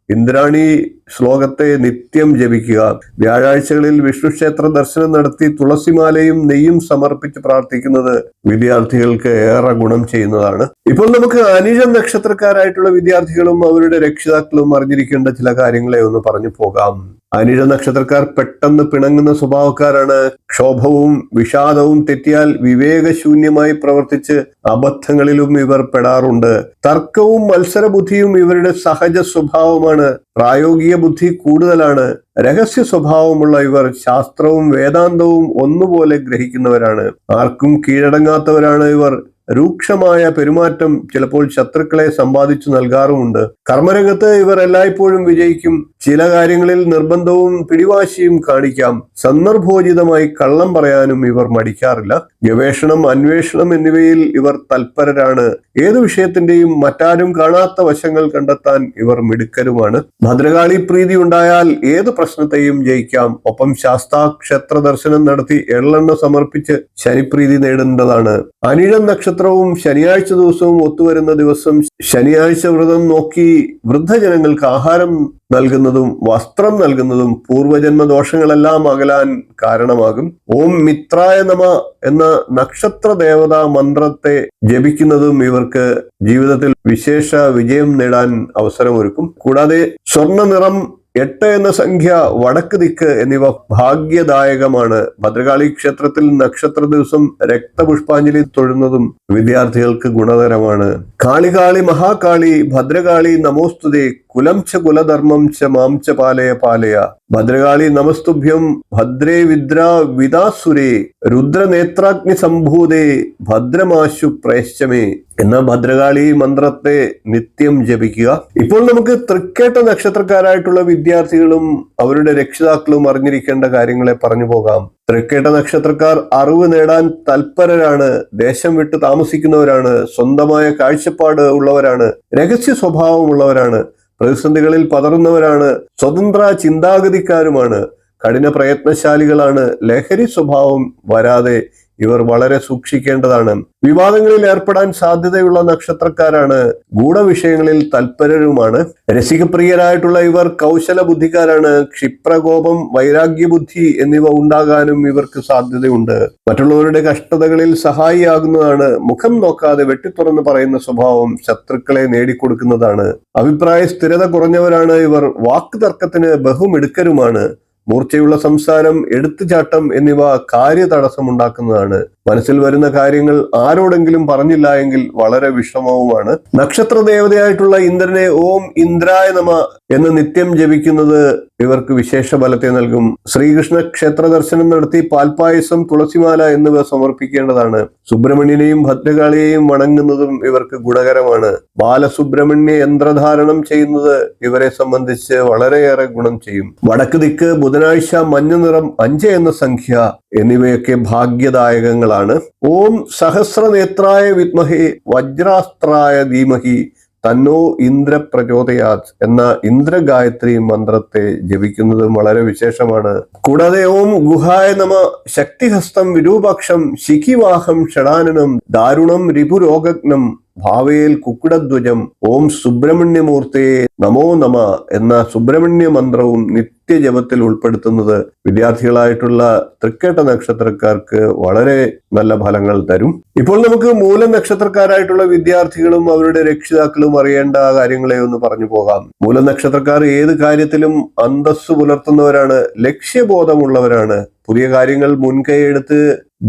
ഇന്ദ്രാണി ശ്ലോകത്തെ നിത്യം ജപിക്കുക. വ്യാഴാഴ്ചകളിൽ വിഷ്ണു ക്ഷേത്ര ദർശനം നടത്തി തുളസിമാലയും നെയ്യും സമർപ്പിച്ച് പ്രാർത്ഥിക്കുന്നത് വിദ്യാർത്ഥികൾക്ക് ഏറെ ഗുണം ചെയ്യുന്നതാണ്. ഇപ്പോൾ നമുക്ക് അനിഴ നക്ഷത്രക്കാരായിട്ടുള്ള വിദ്യാർത്ഥികളും അവരുടെ രക്ഷിതാക്കളും അറിഞ്ഞിരിക്കേണ്ട ചില കാര്യങ്ങളെ ഒന്ന് പറഞ്ഞു പോകാം. അനിഴ നക്ഷത്രക്കാർ പെട്ടെന്ന് പിണങ്ങുന്ന സ്വഭാവക്കാരാണ്. ക്ഷോഭവും വിഷാദവും തെറ്റിയാൽ വിവേകശൂന്യമായി പ്രവർത്തിച്ച് അബദ്ധങ്ങളിലും ഇവർ പെടാറുണ്ട്. തർക്കവും മത്സരബുദ്ധിയും ഇവരുടെ സഹജ സ്വഭാവമാണ്. പ്രായോഗിക ബുദ്ധി കൂടുതലാണ്. രഹസ്യ സ്വഭാവമുള്ള ഇവർ ശാസ്ത്രവും വേദാന്തവും ഒന്നുപോലെ ഗ്രഹിക്കുന്നവരാണ്. ആർക്കും കീഴടങ്ങാത്തവരാണ് ഇവർ. രൂക്ഷമായ പെരുമാറ്റം ചിലപ്പോൾ ശത്രുക്കളെ സമ്പാദിച്ചു നൽകാറുമുണ്ട്. കർമ്മരംഗത്ത് ഇവർ എല്ലായ്പ്പോഴും വിജയിക്കും. ചില കാര്യങ്ങളിൽ നിർബന്ധവും പിടിവാശിയും കാണിക്കാം. സന്ദർഭോചിതമായി കള്ളം പറയാനും ഇവർ മടിക്കാറില്ല. ഗവേഷണം, അന്വേഷണം എന്നിവയിൽ ഇവർ തൽപരരാണ്. ഏതു വിഷയത്തിന്റെയും മറ്റാരും കാണാത്ത വശങ്ങൾ കണ്ടെത്താൻ ഇവർ മിടുക്കരുമാണ്. ഭദ്രകാളി പ്രീതി ഉണ്ടായാൽ ഏത് പ്രശ്നത്തെയും ജയിക്കാം. ഒപ്പം ശാസ്താക്ഷേത്ര ദർശനം നടത്തി എള്ളെണ്ണ സമർപ്പിച്ച് ശനിപ്രീതി നേടേണ്ടതാണ്. അനിഴം നക്ഷത്രവും ശനിയാഴ്ച ദിവസവും ഒത്തുവരുന്ന ദിവസം ശനിയാഴ്ച വ്രതം നോക്കി വൃദ്ധജനങ്ങൾക്ക് ആഹാരം നൽകുന്നതും വസ്ത്രം നൽകുന്നതും പൂർവജന്മ ദോഷങ്ങളെല്ലാം അകലാൻ കാരണമാകും. ഓം മിത്രായ നമ എന്ന നക്ഷത്ര ദേവതാ മന്ത്രത്തെ ജപിക്കുന്നതും ഇവർക്ക് ജീവിതത്തിൽ വിശേഷ വിജയം നേടാൻ അവസരമൊരുക്കും. കൂടാതെ സ്വർണ്ണ നിറം, 8 എന്ന സംഖ്യ, വടക്ക് ദിക്ക് എന്നിവ ഭാഗ്യദായകമാണ്. ഭദ്രകാളി ക്ഷേത്രത്തിൽ നക്ഷത്ര ദിവസം രക്തപുഷ്പാഞ്ജലി തൊഴുന്നതും വിദ്യാർത്ഥികൾക്ക് ഗുണകരമാണ്. കാളി മഹാകാളി ഭദ്രകാളി നമോസ്തുതേ, കുലം ച കുലധർമ്മം ച മാം ച പാലയ പാലയ. ഭദ്രകാളി നമസ്തുഭ്യം ഭദ്രേ വിദ്രാ വിദാസുരേ, രുദ്രനേത്രാഗ്നി സംഭൂതേ ഭദ്രമാശു പ്രേശ്ചമേ എന്ന ഭദ്രകാളി മന്ത്രത്തെ നിത്യം ജപിക്കുക. ഇപ്പോൾ നമുക്ക് തൃക്കേട്ട നക്ഷത്രക്കാരായിട്ടുള്ള വിദ്യാർത്ഥികളും അവരുടെ രക്ഷിതാക്കളും അറിഞ്ഞിരിക്കേണ്ട കാര്യങ്ങളെ പറഞ്ഞു പോകാം. തൃക്കേട്ട നക്ഷത്രക്കാർ അറിവ് നേടാൻ തൽപരരാണ്. ദേശം വിട്ട് താമസിക്കുന്നവരാണ്. സ്വന്തമായ കാഴ്ചപ്പാട് ഉള്ളവരാണ്. രഹസ്യ സ്വഭാവമുള്ളവരാണ്. പ്രതിസന്ധികളിൽ പതറുന്നവരാൽ സ്വതന്ത്ര ചിന്താഗതിക്കാരുമാണ്. കഠിന പ്രയത്നശാലികളാണ്. ലഹരി സ്വഭാവം വരാതെ ഇവർ വളരെ സൂക്ഷിക്കേണ്ടതാണ്. വിവാദങ്ങളിൽ ഏർപ്പെടാൻ സാധ്യതയുള്ള നക്ഷത്രക്കാരാണ്. ഗൂഢവിഷയങ്ങളിൽ തൽപരരുമാണ്. രസികപ്രിയരായിട്ടുള്ള ഇവർ കൗശല ബുദ്ധിക്കാരാണ്. ക്ഷിപ്രകോപം, വൈരാഗ്യബുദ്ധി എന്നിവ ഉണ്ടാകാനും ഇവർക്ക് സാധ്യതയുണ്ട്. മറ്റുള്ളവരുടെ കഷ്ടതകളിൽ സഹായിയാകുന്നതാണ്. മുഖം നോക്കാതെ വെട്ടിത്തുറന്ന് പറയുന്ന സ്വഭാവം ശത്രുക്കളെ നേടിക്കൊടുക്കുന്നതാണ്. അഭിപ്രായ സ്ഥിരത കുറഞ്ഞവരാണ് ഇവർ. വാക്ക് തർക്കത്തിന് ബഹുമിടുക്കരുമാണ്. മൂർച്ചയുള്ള സംസാരം, എടുത്തുചാട്ടം എന്നിവ കാര്യതടസ്സമുണ്ടാക്കുന്നതാണ്. മനസ്സിൽ വരുന്ന കാര്യങ്ങൾ ആരോടെങ്കിലും പറഞ്ഞില്ല എങ്കിൽ വളരെ വിഷമവുമാണ്. നക്ഷത്ര ദേവതയായിട്ടുള്ള ഇന്ദ്രനെ ഓം ഇന്ദ്രായ നമ എന്ന് നിത്യം ജപിക്കുന്നത് ഇവർക്ക് വിശേഷ ബലത്തെ നൽകും. ശ്രീകൃഷ്ണ ക്ഷേത്ര ദർശനം നടത്തി പാൽപായസം, തുളസിമാല എന്നിവ സമർപ്പിക്കേണ്ടതാണ്. സുബ്രഹ്മണ്യനെയും ഭദ്രകാളിയെയും വണങ്ങുന്നതും ഇവർക്ക് ഗുണകരമാണ്. ബാലസുബ്രഹ്മണ്യ യന്ത്രധാരണം ചെയ്യുന്നത് ഇവരെ സംബന്ധിച്ച് വളരെയേറെ ഗുണം ചെയ്യും. വടക്ക് ദിക്ക്, ബുധനാഴ്ച, മഞ്ഞ നിറം, 5 എന്ന സംഖ്യ എന്നിവയൊക്കെ ഭാഗ്യദായകങ്ങളാണ്. ഓം സഹസ്രനേത്രായ വിദ്മഹേ വജ്രാസ്ത്രായ ധീമഹി തന്നോ ഇന്ദ്ര പ്രചോദയാത് എന്ന ഇന്ദ്രഗായത്രി മന്ത്രത്തെ ജപിക്കുന്നതും വളരെ വിശേഷമാണ്. കൂടാതെ ഓം ഗുഹായ നമ, ശക്തിഹസ്തം വിരൂപാക്ഷം, ശിഖിവാഹം ഷടാനനം, ദാരുണം രിപുരോഗഗ്നം, ഭാവേൽ കുക്കുടധ്വജം, ഓം സുബ്രഹ്മണ്യമൂർത്തയെ നമോ നമ എന്ന സുബ്രഹ്മണ്യ മന്ത്രവും നിത്യജപത്തിൽ ഉൾപ്പെടുത്തുന്നത് വിദ്യാർത്ഥികളായിട്ടുള്ള തൃക്കേട്ട നക്ഷത്രക്കാർക്ക് വളരെ നല്ല ഫലങ്ങൾ തരും. ഇപ്പോൾ നമുക്ക് മൂല നക്ഷത്രക്കാരായിട്ടുള്ള വിദ്യാർത്ഥികളും അവരുടെ രക്ഷിതാക്കളും അറിയേണ്ട കാര്യങ്ങളെ ഒന്ന് പറഞ്ഞു പോകാം. മൂല നക്ഷത്രക്കാർ ഏത് കാര്യത്തിലും അന്തസ്സ് പുലർത്തുന്നവരാണ്. ലക്ഷ്യബോധമുള്ളവരാണ്. പുതിയ കാര്യങ്ങൾ മുൻകൈയെടുത്ത്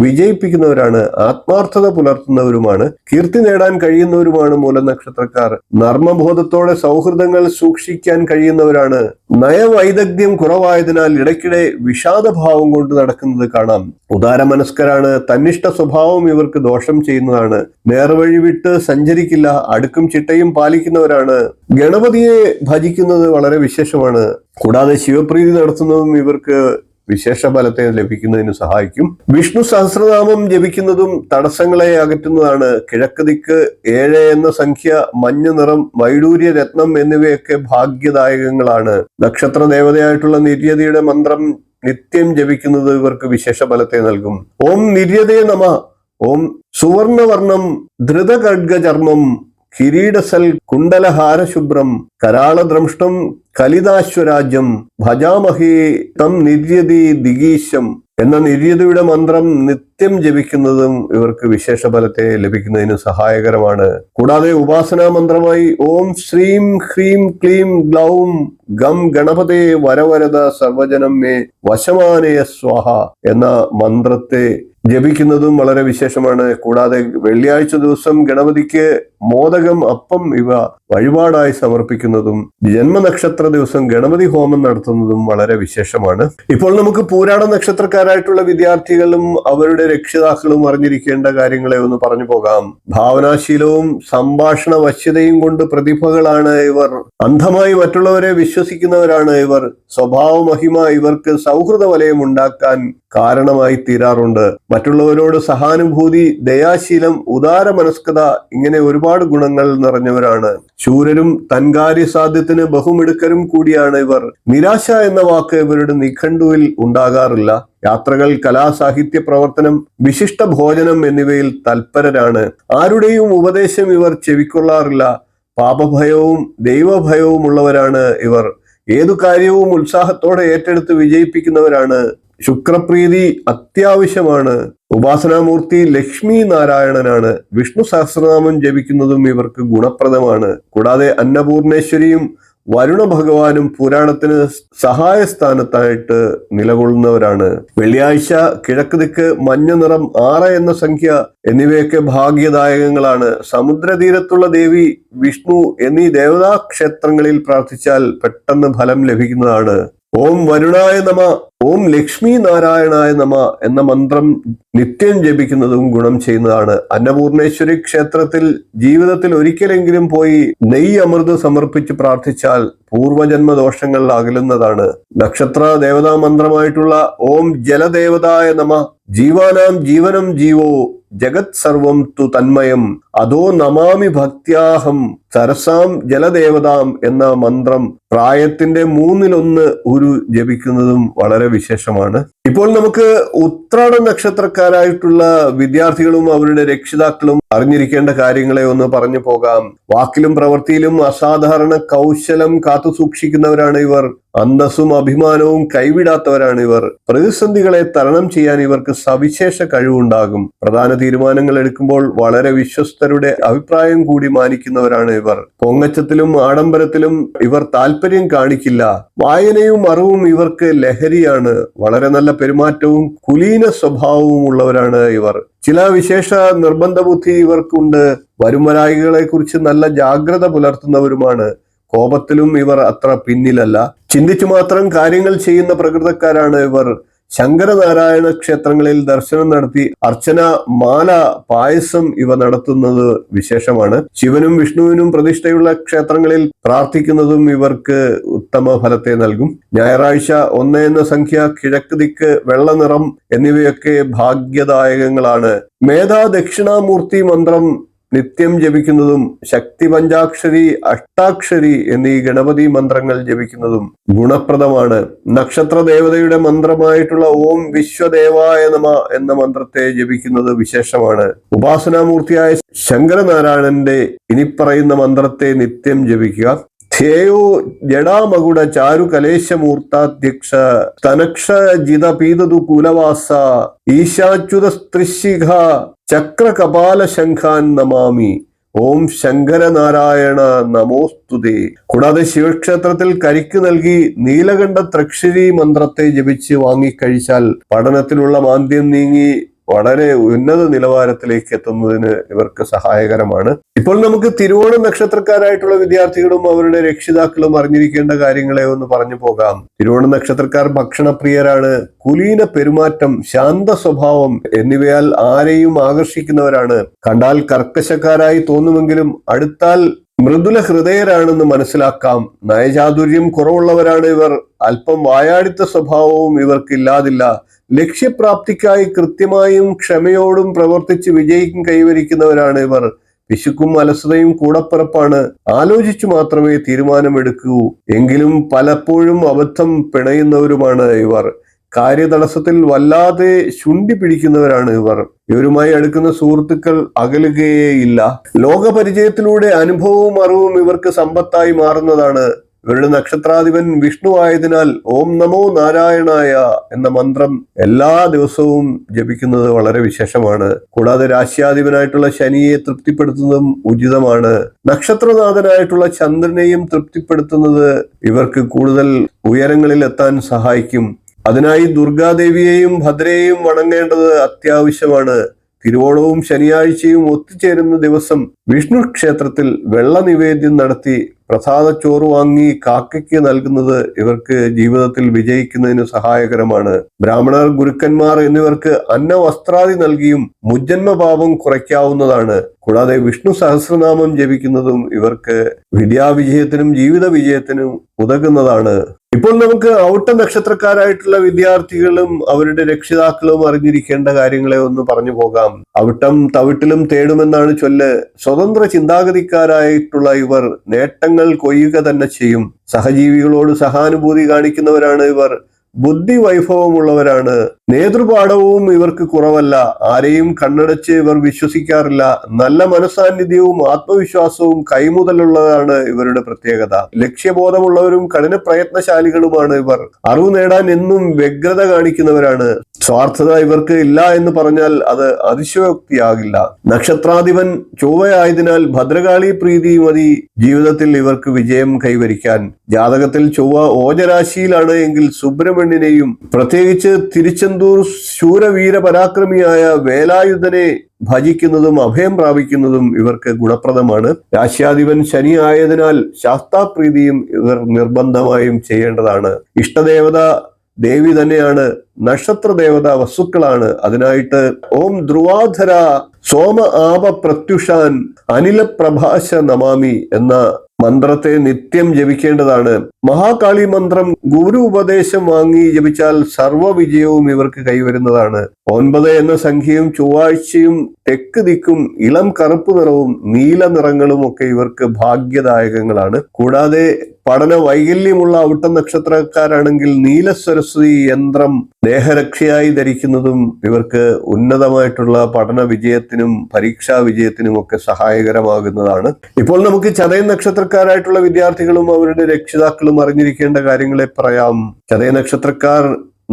വിജയിപ്പിക്കുന്നവരാണ്. ആത്മാർത്ഥത പുലർത്തുന്നവരുമാണ്. കീർത്തി നേടാൻ കഴിയുന്നവരുമാണ് മൂലനക്ഷത്രക്കാർ. നർമ്മബോധത്തോടെ സൗഹൃദങ്ങൾ സൂക്ഷിക്കാൻ കഴിയുന്നവരാണ്. നയവൈദഗ്ധ്യം കുറവായതിനാൽ ഇടയ്ക്കിടെ വിഷാദഭാവം കൊണ്ട് നടക്കുന്നത് കാണാം. ഉദാരമനസ്കരാണ്. തന്നിഷ്ട സ്വഭാവം ഇവർക്ക് ദോഷം ചെയ്യുന്നതാണ്. നേർവഴി വിട്ട് സഞ്ചരിക്കില്ല. അടുക്കും ചിട്ടയും പാലിക്കുന്നവരാണ്. ഗണപതിയെ ഭജിക്കുന്നത് വളരെ വിശേഷമാണ്. കൂടാതെ ശിവപ്രീതി നടത്തുന്നതും ഇവർക്ക് വിശേഷ ഫലത്തെ ലഭിക്കുന്നതിന് സഹായിക്കും. വിഷ്ണു സഹസ്രനാമം ജപിക്കുന്നതും തടസ്സങ്ങളെ അകറ്റുന്നതാണ്. കിഴക്ക് ദിക്ക്, 7 എന്ന സംഖ്യ, മഞ്ഞ നിറം, വൈഡൂര്യ രത്നം എന്നിവയൊക്കെ ഭാഗ്യദായകങ്ങളാണ്. നക്ഷത്ര ദേവതയായിട്ടുള്ള നിര്യതയുടെ മന്ത്രം നിത്യം ജപിക്കുന്നത് ഇവർക്ക് വിശേഷ ഫലത്തെ നൽകും. ഓം നിര്യതേ നമ. ഓം സുവർണവർണം ധൃതഖഡ്ഗചർമ്മം, കിരീടസൽ കുണ്ടലഹാരശുഭ്രം, കരാളദ്രംഷ്ടം കലിതാശ്വരാജ്യം, ഭജാമഹേ തം നിര്യതി ദിഗീശം എന്ന നിര്യതയുടെ മന്ത്രം നിത്യം ജപിക്കുന്നതും ഇവർക്ക് വിശേഷ ഫലത്തെ ലഭിക്കുന്നതിന് സഹായകരമാണ്. കൂടാതെ ഉപാസനാ മന്ത്രമായി ഓം ശ്രീം ഹ്രീം ക്ലീം ഗ്ലൗം ഗം ഗണപതേ വരവരദ സർവജനം മേ വശമാനയ സ്വാഹ എന്ന മന്ത്രത്തെ ജപിക്കുന്നതും വളരെ വിശേഷമാണ്. കൂടാതെ വെള്ളിയാഴ്ച ദിവസം ഗണപതിക്ക് മോദകം, അപ്പം ഇവ വഴിപാടായി സമർപ്പിക്കുന്നതും ജന്മനക്ഷത്ര ദിവസം ഗണപതി ഹോമം നടത്തുന്നതും വളരെ വിശേഷമാണ്. ഇപ്പോൾ നമുക്ക് പൂരാട നക്ഷത്രക്കാരായിട്ടുള്ള വിദ്യാർത്ഥികളും അവരുടെ രക്ഷിതാക്കളും അറിഞ്ഞിരിക്കേണ്ട കാര്യങ്ങളെ ഒന്ന് പറഞ്ഞു പോകാം. ഭാവനാശീലവും സംഭാഷണ വശ്യതയും കൊണ്ട് പ്രതിഭകളാണ് ഇവർ. അന്ധമായി മറ്റുള്ളവരെ വിശ്വസിക്കുന്നവരാണ് ഇവർ. സ്വഭാവ മഹിമ ഇവർക്ക് സൗഹൃദ വലയം ഉണ്ടാക്കാൻ കാരണമായി തീരാറുണ്ട്. മറ്റുള്ളവരോട് സഹാനുഭൂതി, ദയാശീലം, ഉദാര മനസ്കത ഇങ്ങനെ ഒരുപാട് ഗുണങ്ങൾ നിറഞ്ഞവരാണ്. ശൂരരും തൻകാര്യസാധ്യത്തിന് ബഹുമിടുക്കരും കൂടിയാണ് ഇവർ. നിരാശ എന്ന വാക്ക് ഇവരുടെ നിഘണ്ടുവിൽ ഉണ്ടാകാറില്ല. യാത്രകൾ, കലാ സാഹിത്യ പ്രവർത്തനം, വിശിഷ്ട ഭോജനം എന്നിവയിൽ തൽപരരാണ്. ആരുടെയും ഉപദേശം ഇവർ ചെവിക്കൊള്ളാറില്ല. പാപഭയവും ദൈവഭയവും ഉള്ളവരാണ് ഇവർ. ഏതു കാര്യവും ഉത്സാഹത്തോടെ ഏറ്റെടുത്ത് വിജയിപ്പിക്കുന്നവരാണ്. ശുക്രപ്രീതി അത്യാവശ്യമാണ്. ഉപാസനാമൂർത്തി ലക്ഷ്മി നാരായണനാണ്. വിഷ്ണു സഹസ്രനാമം ജപിക്കുന്നതും ഇവർക്ക് ഗുണപ്രദമാണ്. കൂടാതെ അന്നപൂർണേശ്വരിയും വരുണ ഭഗവാനും പുരാണത്തിന് സഹായ സ്ഥാനത്തായിട്ട് നിലകൊള്ളുന്നവരാണ്. വെള്ളിയാഴ്ച, കിഴക്ക് ദിക്ക്, മഞ്ഞ നിറം, 6 എന്ന സംഖ്യ എന്നിവയൊക്കെ ഭാഗ്യദായകങ്ങളാണ്. സമുദ്രതീരത്തുള്ള ദേവി, വിഷ്ണു എന്നീ ദേവതാ ക്ഷേത്രങ്ങളിൽ പ്രാർത്ഥിച്ചാൽ പെട്ടെന്ന് ഫലം ലഭിക്കുന്നതാണ്. ഓം വരുണായ നമ, ഓം ലക്ഷ്മി നാരായണായ നമ എന്ന മന്ത്രം നിത്യം ജപിക്കുന്നതും ഗുണം ചെയ്യുന്നതാണ്. അന്നപൂർണേശ്വരി ക്ഷേത്രത്തിൽ ജീവിതത്തിൽ ഒരിക്കലെങ്കിലും പോയി നെയ്യ് അമൃത് സമർപ്പിച്ച് പ്രാർത്ഥിച്ചാൽ പൂർവജന്മ ദോഷങ്ങൾ അകലുന്നതാണ്. നക്ഷത്ര ദേവതാ മന്ത്രമായിട്ടുള്ള ഓം ജലദേവതായ നമ, ജീവാനാം ജീവനം ജീവോ ജഗത് സർവം തു തന്മയം അതോ നമാമി ഭക്ത്യാഹം സരസാം ജലദേവതാം എന്ന മന്ത്രം പ്രായത്തിന്റെ 1/3 ഒരു ജപിക്കുന്നതും വളരെ വിശേഷമാണ്. ഇപ്പോൾ നമുക്ക് ഉത്രാട നക്ഷത്രക്കാരായിട്ടുള്ള വിദ്യാർത്ഥികളും അവരുടെ രക്ഷിതാക്കളും അറിഞ്ഞിരിക്കേണ്ട കാര്യങ്ങളെ ഒന്ന് പറഞ്ഞു പോകാം. വാക്കിലും പ്രവൃത്തിയിലും അസാധാരണ കൗശലം കാത്തു സൂക്ഷിക്കുന്നവരാണ് ഇവർ. അന്തസ്സും അഭിമാനവും കൈവിടാത്തവരാണ് ഇവർ. പ്രതിസന്ധികളെ തരണം ചെയ്യാൻ ഇവർക്ക് സവിശേഷ കഴിവുണ്ടാകും. പ്രധാന തീരുമാനങ്ങൾ എടുക്കുമ്പോൾ വളരെ വിശ്വസ്തരുടെ അഭിപ്രായം കൂടി മാനിക്കുന്നവരാണ് ഇവർ. പൊങ്ങച്ചത്തിലും ആഡംബരത്തിലും ഇവർ താല്പര്യം കാണിക്കില്ല. വായനയും അറിവും ഇവർക്ക് ലഹരിയാണ്. വളരെ നല്ല പെരുമാറ്റവും കുലീന സ്വഭാവവും ഉള്ളവരാണ് ഇവർ. ചില വിശേഷ നിർബന്ധ ബുദ്ധി ഇവർക്കുണ്ട്. വരുംവരായികളെ കുറിച്ച് നല്ല ജാഗ്രത പുലർത്തുന്നവരുമാണ്. കോപത്തിലും ഇവർ അത്ര പിന്നിലല്ല. ചിന്തിച്ചു മാത്രം കാര്യങ്ങൾ ചെയ്യുന്ന പ്രകൃതക്കാരാണ് ഇവർ. ശങ്കരനാരായണ ക്ഷേത്രങ്ങളിൽ ദർശനം നടത്തി അർച്ചന, മാല, പായസം ഇവ നടത്തുന്നത് വിശേഷമാണ്. ശിവനും വിഷ്ണുവിനും പ്രതിഷ്ഠയുള്ള ക്ഷേത്രങ്ങളിൽ പ്രാർത്ഥിക്കുന്നതും ഇവർക്ക് ഉത്തമ ഫലത്തെ നൽകും. ഞായറാഴ്ച, 1 എന്ന സംഖ്യ, കിഴക്ക് ദിക്ക്, വെള്ള നിറം എന്നിവയൊക്കെ ഭാഗ്യദായകങ്ങളാണ്. മേധാ ദക്ഷിണാമൂർത്തി മന്ത്രം നിത്യം ജപിക്കുന്നതും ശക്തി പഞ്ചാക്ഷരി, അഷ്ടാക്ഷരി എന്നീ ഗണപതി മന്ത്രങ്ങൾ ജപിക്കുന്നതും ഗുണപ്രദമാണ്. നക്ഷത്ര ദേവതയുടെ മന്ത്രമായിട്ടുള്ള ഓം വിശ്വദേവായ നമ എന്ന മന്ത്രത്തെ ജപിക്കുന്നത് വിശേഷമാണ്. ഉപാസനാമൂർത്തിയായ ശങ്കരനാരായണന്റെ ഇനി പറയുന്ന മന്ത്രത്തെ നിത്യം ജപിക്കുക. ധ്യേയോ ജഡാമകുട ചാരു കലേശമൂർത്താധ്യക്ഷ സ്തനക്ഷ ജിത പീതതു കുലവാസ ഈശാച്യുത സ്ത്രിശിഖ ചക്ര കപാല ശംഖാൻ നമാമി ഓം ശങ്കരനാരായണ നമോസ്തുതേ. കൂടാതെ ശിവക്ഷേത്രത്തിൽ കരിക്ക് നൽകി നീലകണ്ഠ ത്രക്ഷരി മന്ത്രത്തെ ജപിച്ച് വാങ്ങിക്കഴിച്ചാൽ പഠനത്തിലുള്ള മാന്ദ്യം നീങ്ങി വളരെ ഉന്നത നിലവാരത്തിലേക്ക് എത്തുന്നതിന് ഇവർക്ക് സഹായകരമാണ്. ഇപ്പോൾ നമുക്ക് തിരുവോണ നക്ഷത്രക്കാരായിട്ടുള്ള വിദ്യാർത്ഥികളും അവരുടെ രക്ഷിതാക്കളും അറിഞ്ഞിരിക്കേണ്ട കാര്യങ്ങളെ ഒന്ന് പറഞ്ഞു പോകാം. തിരുവോണ നക്ഷത്രക്കാർ ഭക്ഷണപ്രിയരാണ്. കുലീന പെരുമാറ്റം, ശാന്ത സ്വഭാവം എന്നിവയാൽ ആരെയും ആകർഷിക്കുന്നവരാണ്. കണ്ടാൽ കർക്കശക്കാരായി തോന്നുമെങ്കിലും അടുത്താൽ മൃദുല ഹൃദയരാണെന്ന് മനസ്സിലാക്കാം. നയചാതുര്യം കുറവുള്ളവരാണ് ഇവർ. അല്പം വായാടിത്ത സ്വഭാവവും ഇവർക്കില്ലാതില്ല. ലക്ഷ്യപ്രാപ്തിക്കായി കൃത്യമായും ക്ഷമയോടും പ്രവർത്തിച്ച് വിജയം കൈവരിക്കുന്നവരാണ് ഇവർ. പിശുക്കും അലസതയും കൂടപ്പിറപ്പാണ്. ആലോചിച്ചു മാത്രമേ തീരുമാനമെടുക്കൂ. എങ്കിലും പലപ്പോഴും അബദ്ധം പിണയുന്നവരുമാണ് ഇവർ. കാര്യതടസ്സത്തിൽ വല്ലാതെ ശുണ്ഠി പിടിക്കുന്നവരാണ് ഇവർ. ഇവരുമായി അടുക്കുന്ന സുഹൃത്തുക്കൾ അകലുകയേയില്ല. ലോകപരിചയത്തിലൂടെ അനുഭവവും അറിവും ഇവർക്ക് സമ്പത്തായി മാറുന്നതാണ്. ഇവരുടെ നക്ഷത്രാധിപൻ വിഷ്ണു ആയതിനാൽ ഓം നമോ നാരായണായ എന്ന മന്ത്രം എല്ലാ ദിവസവും ജപിക്കുന്നത് വളരെ വിശേഷമാണ്. കൂടാതെ രാശ്യാധിപനായിട്ടുള്ള ശനിയെ തൃപ്തിപ്പെടുത്തുന്നതും ഉചിതമാണ്. നക്ഷത്രനാഥനായിട്ടുള്ള ചന്ദ്രനെയും തൃപ്തിപ്പെടുത്തുന്നത് ഇവർക്ക് കൂടുതൽ ഉയരങ്ങളിൽ എത്താൻ സഹായിക്കും. അതിനായി ദുർഗാദേവിയെയും ഭദ്രയെയും വണങ്ങേണ്ടത് അത്യാവശ്യമാണ്. തിരുവോണവും ശനിയാഴ്ചയും ഒത്തുചേരുന്ന ദിവസം വിഷ്ണു ക്ഷേത്രത്തിൽ വെള്ള നിവേദ്യം നടത്തി പ്രസാദ ചോറ് വാങ്ങി കാക്കയ്ക്ക് നൽകുന്നത് ഇവർക്ക് ജീവിതത്തിൽ വിജയിക്കുന്നതിന് സഹായകരമാണ്. ബ്രാഹ്മണർ, ഗുരുക്കന്മാർ എന്നിവർക്ക് അന്നവസ്ത്രാദി നൽകിയും മുജ്ജന്മ പാപം കുറയ്ക്കാവുന്നതാണ്. കൂടാതെ വിഷ്ണു സഹസ്രനാമം ജപിക്കുന്നതും ഇവർക്ക് വിദ്യാവിജയത്തിനും ജീവിത വിജയത്തിനും ഉതകുന്നതാണ്. ഇപ്പോൾ നമുക്ക് ഔട്ട നക്ഷത്രക്കാരായിട്ടുള്ള വിദ്യാർത്ഥികളും അവരുടെ രക്ഷിതാക്കളും അറിഞ്ഞിരിക്കേണ്ട കാര്യങ്ങളെ ഒന്ന് പറഞ്ഞു പോകാം. അവിട്ടം തവിട്ടിലും തേടുമെന്നാണ് ചൊല്ല്. സ്വതന്ത്ര ചിന്താഗതിക്കാരായിട്ടുള്ള ഇവർ നേട്ടങ്ങൾ കൊയ്യുക തന്നെ ചെയ്യും. സഹജീവികളോട് സഹാനുഭൂതി കാണിക്കുന്നവരാണ് ഇവർ. ബുദ്ധി വൈഭവമുള്ളവരാണ്. നേതൃപാഠവും ഇവർക്ക് കുറവല്ല. ആരെയും കണ്ണടച്ച് ഇവർ വിശ്വസിക്കാറില്ല. നല്ല മനസാന്നിധ്യവും ആത്മവിശ്വാസവും കൈമുതലുള്ളതാണ് ഇവരുടെ പ്രത്യേകത. ലക്ഷ്യബോധമുള്ളവരും കഠിന പ്രയത്നശാലികളുമാണ് ഇവർ. അറിവ് നേടാൻ എന്നും വ്യഗ്രത കാണിക്കുന്നവരാണ്. സ്വാർത്ഥത ഇവർക്ക് ഇല്ല എന്ന് പറഞ്ഞാൽ അത് അതിശയോക്തിയാകില്ല. നക്ഷത്രാധിപൻ ചൊവ്വയായതിനാൽ ഭദ്രകാളി പ്രീതി മതി ജീവിതത്തിൽ ഇവർക്ക് വിജയം കൈവരിക്കാൻ. ജാതകത്തിൽ ചൊവ്വ ഓജരാശിയിലാണ് എങ്കിൽ സുബ്രഹ്മണ്യനെയും പ്രത്യേകിച്ച് തിരുച്ചെന്തൂർ ശൂരവീര പരാക്രമിയായ വേലായുധനെ ഭജിക്കുന്നതും അഭയം പ്രാപിക്കുന്നതും ഇവർക്ക് ഗുണപ്രദമാണ്. രാശ്യാധിപൻ ശനി ആയതിനാൽ ശാസ്താപ്രീതിയും ഇവർ നിർബന്ധമായും ചെയ്യേണ്ടതാണ്. ഇഷ്ടദേവത ദേവി തന്നെയാണ്. നക്ഷത്ര ദേവത വസ്തുക്കളാണ്. അതിനായിട്ട് ഓം ധ്രുവാധര സോമ ആപ പ്രത്യുഷാൻ അനില പ്രഭാശ നമാമി എന്ന മന്ത്രത്തെ നിത്യം ജപിക്കേണ്ടതാണ്. മഹാകാളി മന്ത്രം ഗുരു ഉപദേശം വാങ്ങി ജപിച്ചാൽ സർവ്വ വിജയവും ഇവർക്ക് കൈവരുന്നതാണ്. 9 എന്ന സംഖ്യയും ചൊവ്വാഴ്ചയും തെക്ക് ദിക്കും ഇളം കറുപ്പ് നിറവും നീല നിറങ്ങളും ഒക്കെ ഇവർക്ക് ഭാഗ്യദായകങ്ങളാണ്. കൂടാതെ പഠന വൈകല്യമുള്ള ഔട്ട നക്ഷത്രക്കാരാണെങ്കിൽ നീല സരസ്വതി യന്ത്രം ദേഹരക്ഷയായി ധരിക്കുന്നതും ഇവർക്ക് ഉന്നതമായിട്ടുള്ള പഠന വിജയത്തിനും പരീക്ഷാ വിജയത്തിനും ഒക്കെ സഹായകരമാകുന്നതാണ്. ഇപ്പോൾ നമുക്ക് ചതയ നക്ഷത്രക്കാരായിട്ടുള്ള വിദ്യാർത്ഥികളും അവരുടെ രക്ഷിതാക്കളും അറിഞ്ഞിരിക്കേണ്ട കാര്യങ്ങളെ പറയാം. ചതയ നക്ഷത്രക്കാർ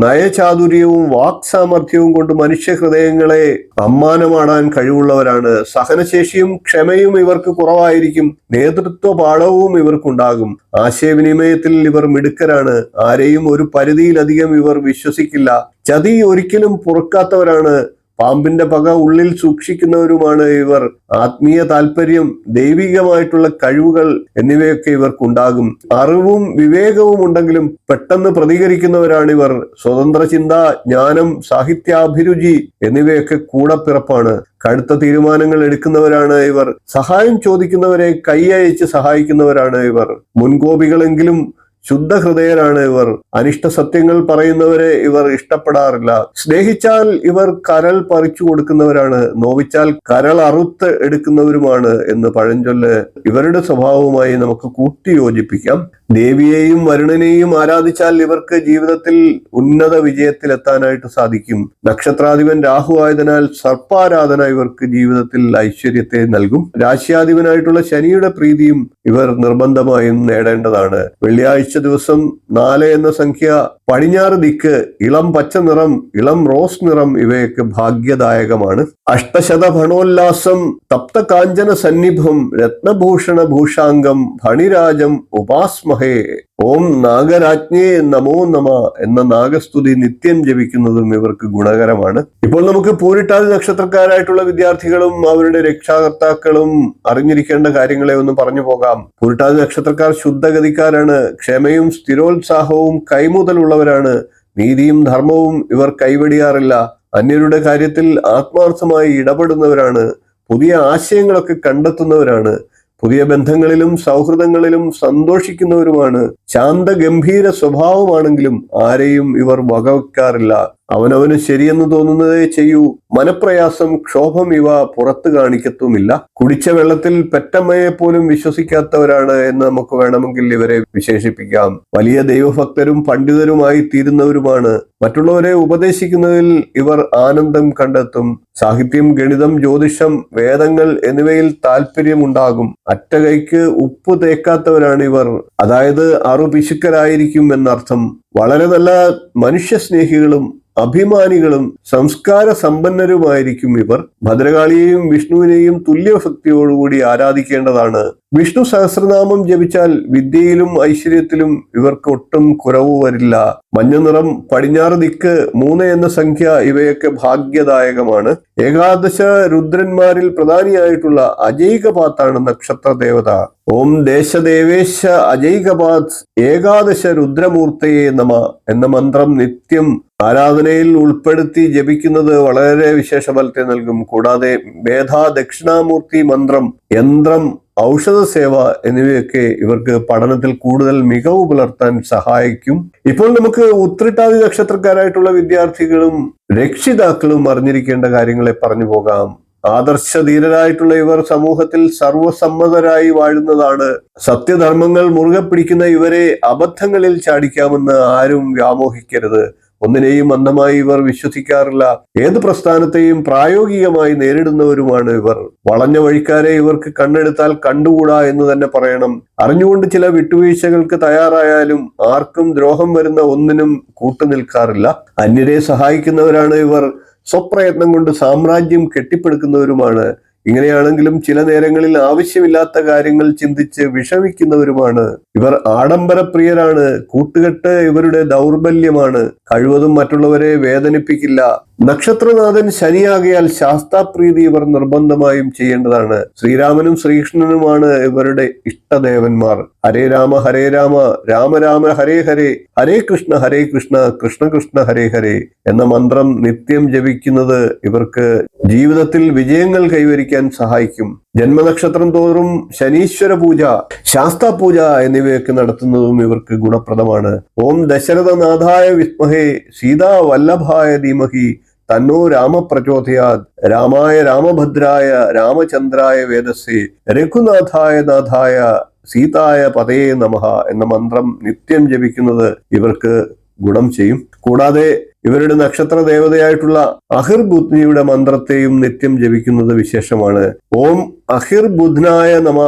നയചാതുര്യവും വാക് സാമർഥ്യവും കൊണ്ട് മനുഷ്യ ഹൃദയങ്ങളെ അമ്മാനമാടാൻ കഴിവുള്ളവരാണ്. സഹനശേഷിയും ക്ഷമയും ഇവർക്ക് കുറവായിരിക്കും. നേതൃത്വ പാഠവും ഇവർക്കുണ്ടാകും. ആശയവിനിമയത്തിൽ ഇവർ മിടുക്കരാണ്. ആരെയും ഒരു പരിധിയിലധികം ഇവർ വിശ്വസിക്കില്ല. ചതി ഒരിക്കലും പൊറുക്കാത്തവരാണ്. പാമ്പിന്റെ പക ഉള്ളിൽ സൂക്ഷിക്കുന്നവരുമാണ് ഇവർ. ആത്മീയ താല്പര്യം, ദൈവികമായിട്ടുള്ള കഴിവുകൾ എന്നിവയൊക്കെ ഇവർക്കുണ്ടാകും. അറിവും വിവേകവും ഉണ്ടെങ്കിലും പെട്ടെന്ന് പ്രതികരിക്കുന്നവരാണിവർ. സ്വതന്ത്ര ചിന്ത, ജ്ഞാനം, സാഹിത്യാഭിരുചി എന്നിവയൊക്കെ കൂടപ്പിറപ്പാണ്. കടുത്ത തീരുമാനങ്ങൾ എടുക്കുന്നവരാണ് ഇവർ. സഹായം ചോദിക്കുന്നവരെ കൈയയച്ച് സഹായിക്കുന്നവരാണ് ഇവർ. മുൻകോപികളെങ്കിലും ശുദ്ധഹൃദയരാണ് ഇവർ. അനിഷ്ട സത്യങ്ങൾ പറയുന്നവരെ ഇവർ ഇഷ്ടപ്പെടാറില്ല. സ്നേഹിച്ചാൽ ഇവർ കരൾ പറിച്ചു കൊടുക്കുന്നവരാണ്. നോവിച്ചാൽ കരൾ അറുത്ത് എടുക്കുന്നവരുമാണ് എന്ന് പഴഞ്ചൊല്ല് ഇവരുടെ സ്വഭാവവുമായി നമുക്ക് കൂട്ടിയോജിപ്പിക്കാം. ദേവിയെയും വരുണനെയും ആരാധിച്ചാൽ ഇവർക്ക് ജീവിതത്തിൽ ഉന്നത വിജയത്തിലെത്താനായിട്ട് സാധിക്കും. നക്ഷത്രാധിപൻ രാഹു ആയതിനാൽ സർപ്പാരാധന ഇവർക്ക് ജീവിതത്തിൽ ഐശ്വര്യത്തെ നൽകും. രാശ്യാധിപനായിട്ടുള്ള ശനിയുടെ പ്രീതിയും ഇവർ നിർബന്ധമായും നേടേണ്ടതാണ്. വെള്ളിയാഴ്ച ദിവസം 4 എന്ന സംഖ്യ, പടിഞ്ഞാറ് ദിക്ക്, ഇളം പച്ച നിറം, ഇളം റോസ് നിറം ഇവയൊക്കെ ഭാഗ്യദായകമാണ്. അഷ്ടശത ഭണോല്ലാസം, തപ്ത കാഞ്ചന സന്നിഭം, രത്നഭൂഷണ ഭൂഷാംഗം, ഭണിരാജം ഉപാസ്മഹേ, ഓം നാഗരാജ്ഞേ നമോ നമ എന്ന നാഗസ്തുതി നിത്യം ജപിക്കുന്നതും ഇവർക്ക് ഗുണകരമാണ്. ഇപ്പോൾ നമുക്ക് പൂരിട്ടാതി നക്ഷത്രക്കാരായിട്ടുള്ള വിദ്യാർത്ഥികളും അവരുടെ രക്ഷാകർത്താക്കളും അറിഞ്ഞിരിക്കേണ്ട കാര്യങ്ങളെ ഒന്ന് പറഞ്ഞു പോകാം. പൂരിട്ടാതി നക്ഷത്രക്കാർ ശുദ്ധഗതിക്കാരാണ്. ക്ഷമയും സ്ഥിരോത്സാഹവും കൈമുതലുള്ളവരാണ്. നീതിയും ധർമ്മവും ഇവർ കൈവെടിയാറില്ല. അന്യരുടെ കാര്യത്തിൽ ആത്മാർത്ഥമായി ഇടപെടുന്നവരാണ്. പുതിയ ആശയങ്ങളൊക്കെ കണ്ടെത്തുന്നവരാണ്. പുതിയ ബന്ധങ്ങളിലും സൗഹൃദങ്ങളിലും സന്തോഷിക്കുന്നവരുമാണ്. ശാന്തഗംഭീര സ്വഭാവമാണെങ്കിലും ആരെയും ഇവർ വകവെക്കാറില്ല. അവനവന് ശരിയെന്ന് തോന്നുന്നതേ ചെയ്യൂ. മനപ്രയാസം, ക്ഷോഭം ഇവ പുറത്തു കാണിക്കത്തുമില്ല. കുടിച്ച വെള്ളത്തിൽ പെറ്റമ്മയെ പോലും വിശ്വസിക്കാത്തവരാണ് എന്ന് നമുക്ക് വേണമെങ്കിൽ ഇവരെ വിശേഷിപ്പിക്കാം. വലിയ ദൈവഭക്തരും പണ്ഡിതരുമായി തീരുന്നവരുമാണ്. മറ്റുള്ളവരെ ഉപദേശിക്കുന്നതിൽ ഇവർ ആനന്ദം കണ്ടെത്തും. സാഹിത്യം, ഗണിതം, ജ്യോതിഷം, വേദങ്ങൾ എന്നിവയിൽ താല്പര്യമുണ്ടാകും. അറ്റകൈക്ക് ഉപ്പ് തേക്കാത്തവരാണ് ഇവർ. അതായത് പിശുക്കരായിരിക്കും എന്നർത്ഥം. വളരെ നല്ല മനുഷ്യസ്നേഹികളും അഭിമാനികളും സംസ്കാര സമ്പന്നരുമായിരിക്കും ഇവർ. ഭദ്രകാളിയെയും വിഷ്ണുവിനെയും തുല്യഭക്തിയോടുകൂടി ആരാധിക്കേണ്ടതാണ്. വിഷ്ണു സഹസ്രനാമം ജപിച്ചാൽ വിദ്യയിലും ഐശ്വര്യത്തിലും ഇവർക്ക് ഒട്ടും കുറവ് വരില്ല. മഞ്ഞ നിറം, പടിഞ്ഞാറ് ദിക്ക്, 3 എന്ന സംഖ്യ ഇവയൊക്കെ ഭാഗ്യദായകമാണ്. ഏകാദശ രുദ്രന്മാരിൽ പ്രധാനിയായിട്ടുള്ള അജൈകപാത്താണ് നക്ഷത്ര ദേവത. ഓം ദേശദേവേശ അജൈകപാത് ഏകാദശ രുദ്രമൂർത്തയെ നമ എന്ന മന്ത്രം നിത്യം ആരാധനയിൽ ഉൾപ്പെടുത്തി ജപിക്കുന്നത് വളരെ വിശേഷ ഫലത്തെ നൽകും. കൂടാതെ മേധാ ദക്ഷിണാമൂർത്തി മന്ത്രം, യന്ത്രം, ഔഷധ സേവ എന്നിവയൊക്കെ ഇവർക്ക് പഠനത്തിൽ കൂടുതൽ മികവ് പുലർത്താൻ സഹായിക്കും. ഇപ്പോൾ നമുക്ക് ഉത്രട്ടാതി നക്ഷത്രക്കാരായിട്ടുള്ള വിദ്യാർത്ഥികളും രക്ഷിതാക്കളും അറിഞ്ഞിരിക്കേണ്ട കാര്യങ്ങളെ പറഞ്ഞു പോകാം. ആദർശധീരരായിട്ടുള്ള ഇവർ സമൂഹത്തിൽ സർവസമ്മതരായി വാഴുന്നതാണ്. സത്യധർമ്മങ്ങൾ മുറുകെ പിടിക്കുന്ന ഇവരെ അബദ്ധങ്ങളിൽ ചാടിക്കാമെന്ന് ആരും വ്യാമോഹിക്കരുത്. ഒന്നിനെയും അന്ധമായി ഇവർ വിശ്വസിക്കാറില്ല. ഏത് പ്രസ്ഥാനത്തെയും പ്രായോഗികമായി നേരിടുന്നവരുമാണ് ഇവർ. വളഞ്ഞ വഴിക്കാരെ ഇവർക്ക് കണ്ണെടുത്താൽ കണ്ടുകൂടാ എന്ന് തന്നെ പറയണം. അറിഞ്ഞുകൊണ്ട് ചില വിട്ടുവീഴ്ചകൾക്ക് തയ്യാറായാലും ആർക്കും ദ്രോഹം വരുന്ന ഒന്നിനും കൂട്ടുനിൽക്കാറില്ല. അന്യരെ സഹായിക്കുന്നവരാണ് ഇവർ. സ്വപ്രയത്നം കൊണ്ട് സാമ്രാജ്യം കെട്ടിപ്പടുക്കുന്നവരുമാണ്. ഇങ്ങനെയാണെങ്കിലും ചില നേരങ്ങളിൽ ആവശ്യമില്ലാത്ത കാര്യങ്ങൾ ചിന്തിച്ച് വിഷമിക്കുന്നവരുമാണ് ഇവർ. ആഡംബരപ്രിയരാണ്. കൂട്ടുകെട്ട് ഇവരുടെ ദൗർബല്യമാണ്. കഴിവതും മറ്റുള്ളവരെ വേദനിപ്പിക്കില്ല. നക്ഷത്രനാഥൻ ശനിയാകയാൽ ശാസ്താപ്രീതി ഇവർ നിർബന്ധമായും ചെയ്യേണ്ടതാണ്. ശ്രീരാമനും ശ്രീകൃഷ്ണനുമാണ് ഇവരുടെ ഇഷ്ടദേവന്മാർ. ഹരേ രാമ ഹരേ രാമ, രാമ രാമ ഹരേ ഹരേ, ഹരേ കൃഷ്ണ കൃഷ്ണ കൃഷ്ണ ഹരേ ഹരേ എന്ന മന്ത്രം നിത്യം ജപിക്കുന്നത് ഇവർക്ക് ജീവിതത്തിൽ വിജയങ്ങൾ കൈവരിക്കാൻ സഹായിക്കും. ജന്മനക്ഷത്രം തോറും ശനീശ്വര പൂജ, ശാസ്താ പൂജ എന്നിവയൊക്കെ നടത്തുന്നതും ഇവർക്ക് ഗുണപ്രദമാണ്. ഓം ദശരഥനാഥായ വിദ്മഹേ സീതാ വല്ലഭായ ധീമഹി തന്നോ രാമ പ്രചോദയാത്, രാമായ രാമഭദ്രായ രാമചന്ദ്രായ വേദസേ, രഘുനാഥായ നാഥായ സീതായ പതയേ നമഃ എന്ന മന്ത്രം നിത്യം ജപിക്കുന്നത് ഇവർക്ക് ഗുണം ചെയ്യും. കൂടാതെ ഇവരുടെ നക്ഷത്ര ദേവതയായിട്ടുള്ള അഹിർബുദ്നിയുടെ മന്ത്രത്തെയും നിത്യം ജപിക്കുന്നത് വിശേഷമാണ്. ഓം അഹിർബുദ്നായ നമ,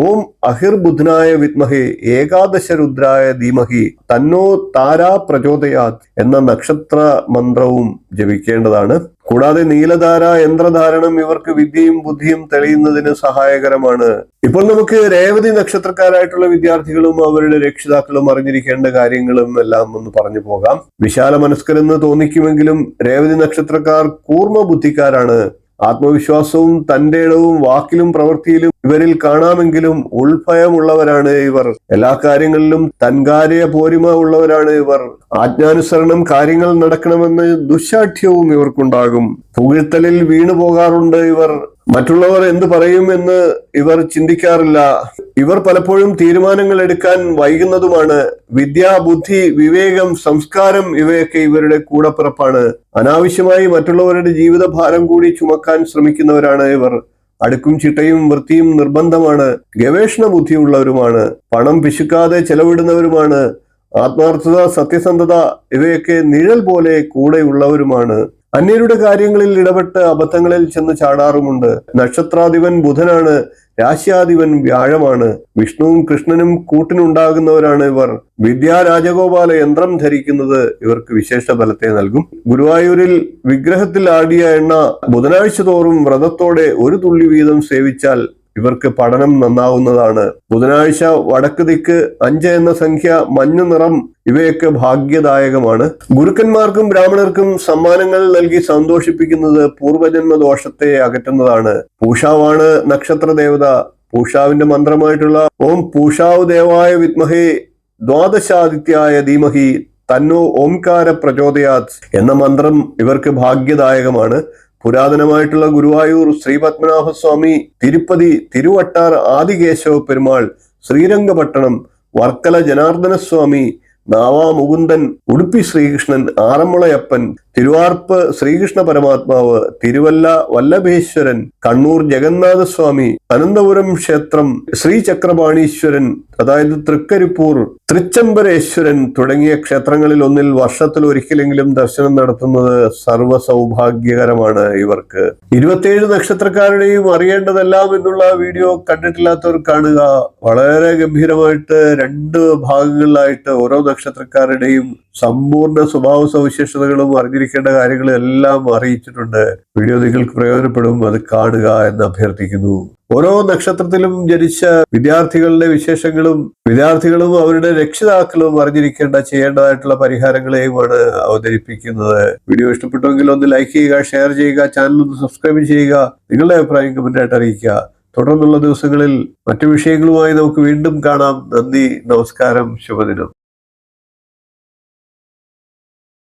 ഓം അഹിർബുദ്നായ വിദ്മഹേ ഏകാദശ രുദ്രായ ധീമഹി തന്നോ താരാ പ്രചോദയാത് എന്ന നക്ഷത്ര മന്ത്രവും ജപിക്കേണ്ടതാണ്. കൂടാതെ നീലധാര യന്ത്രധാരണം ഇവർക്ക് വിദ്യയും ബുദ്ധിയും തെളിയുന്നതിന് സഹായകരമാണ്. ഇപ്പോൾ നമുക്ക് രേവതി നക്ഷത്രക്കാരായിട്ടുള്ള വിദ്യാർത്ഥികളും അവരുടെ രക്ഷിതാക്കളും അറിഞ്ഞിരിക്കേണ്ട കാര്യങ്ങളും എല്ലാം ഒന്ന് പറഞ്ഞു പോകാം. വിശാല മനസ്കരെന്ന് തോന്നിക്കുമെങ്കിലും രേവതി നക്ഷത്രക്കാർ കൂർമ്മ ബുദ്ധിക്കാരാണ്. ആത്മവിശ്വാസവും തന്റെ ഇടവും വാക്കിലും പ്രവൃത്തിയിലും ഇവരിൽ കാണാമെങ്കിലും ഉൾഭയമുള്ളവരാണ് ഇവർ. എല്ലാ കാര്യങ്ങളിലും തൻകാര്യ പോരിമ ഉള്ളവരാണ് ഇവർ. ആജ്ഞാനുസരണം കാര്യങ്ങൾ നടക്കണമെന്ന് ദുശാഠ്യവും ഇവർക്കുണ്ടാകും. പുകഴ്ത്തലിൽ വീണു പോകാറുണ്ട് ഇവർ. മറ്റുള്ളവർ എന്ത് പറയുമെന്ന് ഇവർ ചിന്തിക്കാറില്ല. ഇവർ പലപ്പോഴും തീരുമാനങ്ങൾ എടുക്കാൻ വൈകുന്നതുമാണ്. വിദ്യ, ബുദ്ധി, വിവേകം, സംസ്കാരം ഇവയൊക്കെ ഇവരുടെ കൂടപ്പിറപ്പാണ്. അനാവശ്യമായി മറ്റുള്ളവരുടെ ജീവിതഭാരം കൂടി ചുമക്കാൻ ശ്രമിക്കുന്നവരാണ് ഇവർ. അടുക്കും ചിട്ടയും വൃത്തിയും നിർബന്ധമാണ്. ഗവേഷണ ബുദ്ധിയുള്ളവരുമാണ്. പണം പിശുക്കാതെ ചെലവിടുന്നവരുമാണ്. ആത്മാർത്ഥത, സത്യസന്ധത ഇവയൊക്കെ നിഴൽ പോലെ കൂടെയുള്ളവരുമാണ്. അന്യരുടെ കാര്യങ്ങളിൽ ഇടപെട്ട് അബദ്ധങ്ങളിൽ ചെന്ന് ചാടാറുമുണ്ട്. നക്ഷത്രാധിപൻ ബുധനാണ്. രാശ്യാധിപൻ വ്യാഴമാണ്. വിഷ്ണുവും കൃഷ്ണനും കൂട്ടിനുണ്ടാകുന്നവരാണ് ഇവർ. വിദ്യാ രാജഗോപാല യന്ത്രം ധരിക്കുന്നത് ഇവർക്ക് വിശേഷ ഫലത്തെ നൽകും. ഗുരുവായൂരിൽ വിഗ്രഹത്തിൽ ആടിയ എണ്ണ ബുധനാഴ്ച തോറും വ്രതത്തോടെ 1 തുള്ളി വീതം സേവിച്ചാൽ ഇവർക്ക് പഠനം നന്നാവുന്നതാണ്. ബുധനാഴ്ച വടക്ക് ദിക്ക്, 5 എന്ന സംഖ്യ, മഞ്ഞ നിറം ഇവയൊക്കെ ഭാഗ്യദായകമാണ്. ഗുരുക്കന്മാർക്കും ബ്രാഹ്മണർക്കും സമ്മാനങ്ങൾ നൽകി സന്തോഷിപ്പിക്കുന്നത് പൂർവജന്മ ദോഷത്തെ അകറ്റുന്നതാണ്. പൂഷാവാണ് നക്ഷത്ര ദേവത. പൂഷാവിന്റെ മന്ത്രമായിട്ടുള്ള ഓം പൂഷാവ് ദേവായ വിദ്മഹേ ദ്വാദശാദിത്യായ ധീമഹി തന്നോ ഓംകാര പ്രചോദയാത് എന്ന മന്ത്രം ഇവർക്ക് ഭാഗ്യദായകമാണ്. പുരാതനമായിട്ടുള്ള ഗുരുവായൂർ ശ്രീപത്മനാഭസ്വാമി, തിരുപ്പതി, തിരുവട്ടാർ ആദികേശവ പെരുമാൾ, ശ്രീരംഗപട്ടണം, വർക്കല ജനാർദ്ദനസ്വാമി, നാവാ മുകുന്ദൻ, ഉടുപ്പി ശ്രീകൃഷ്ണൻ, ആറന്മുളയപ്പൻ, തിരുവാർപ്പ് ശ്രീകൃഷ്ണ പരമാത്മാവ്, തിരുവല്ല വല്ലഭേശ്വരൻ, കണ്ണൂർ ജഗന്നാഥസ്വാമി, അനന്തപുരം ക്ഷേത്രം ശ്രീചക്രപാണീശ്വരൻ, അതായത് തൃക്കരിപ്പൂർ തൃച്ചംബരേശ്വരൻ തുടങ്ങിയ ക്ഷേത്രങ്ങളിൽ ഒന്നിൽ വർഷത്തിൽ ഒരിക്കലെങ്കിലും ദർശനം നടത്തുന്നത് സർവ്വ സൗഭാഗ്യകരമാണ് ഇവർക്ക്. 27 നക്ഷത്രക്കാരുടെയും അറിയേണ്ടതെല്ലാം എന്നുള്ള വീഡിയോ കണ്ടിട്ടില്ലാത്തവർ കാണുക. വളരെ ഗംഭീരമായിട്ട് 2 ഭാഗങ്ങളിലായിട്ട് ഓരോ നക്ഷത്രക്കാരുടെയും സമ്പൂർണ്ണ സ്വഭാവ സവിശേഷതകളും അറിഞ്ഞിരിക്കേണ്ട കാര്യങ്ങളും എല്ലാം അറിയിച്ചിട്ടുണ്ട്. വീഡിയോ നിങ്ങൾക്ക് പ്രയോജനപ്പെടും, അത് കാണുക എന്ന് അഭ്യർത്ഥിക്കുന്നു. ഓരോ നക്ഷത്രത്തിലും ജനിച്ച വിദ്യാർത്ഥികളും അവരുടെ രക്ഷിതാക്കളും അറിഞ്ഞിരിക്കേണ്ട ചെയ്യേണ്ടതായിട്ടുള്ള പരിഹാരങ്ങളെയുമാണ് അവതരിപ്പിക്കുന്നത്. വീഡിയോ ഇഷ്ടപ്പെട്ടുവെങ്കിൽ ഒന്ന് ലൈക്ക് ചെയ്യുക, ഷെയർ ചെയ്യുക, ചാനൽ ഒന്ന് സബ്സ്ക്രൈബ് ചെയ്യുക, നിങ്ങളുടെ അഭിപ്രായം കമന്റായിട്ട് അറിയിക്കുക. തുടർന്നുള്ള ദിവസങ്ങളിൽ മറ്റു വിഷയങ്ങളുമായി നമുക്ക് വീണ്ടും കാണാം. നന്ദി, നമസ്കാരം, ശുഭദിനം.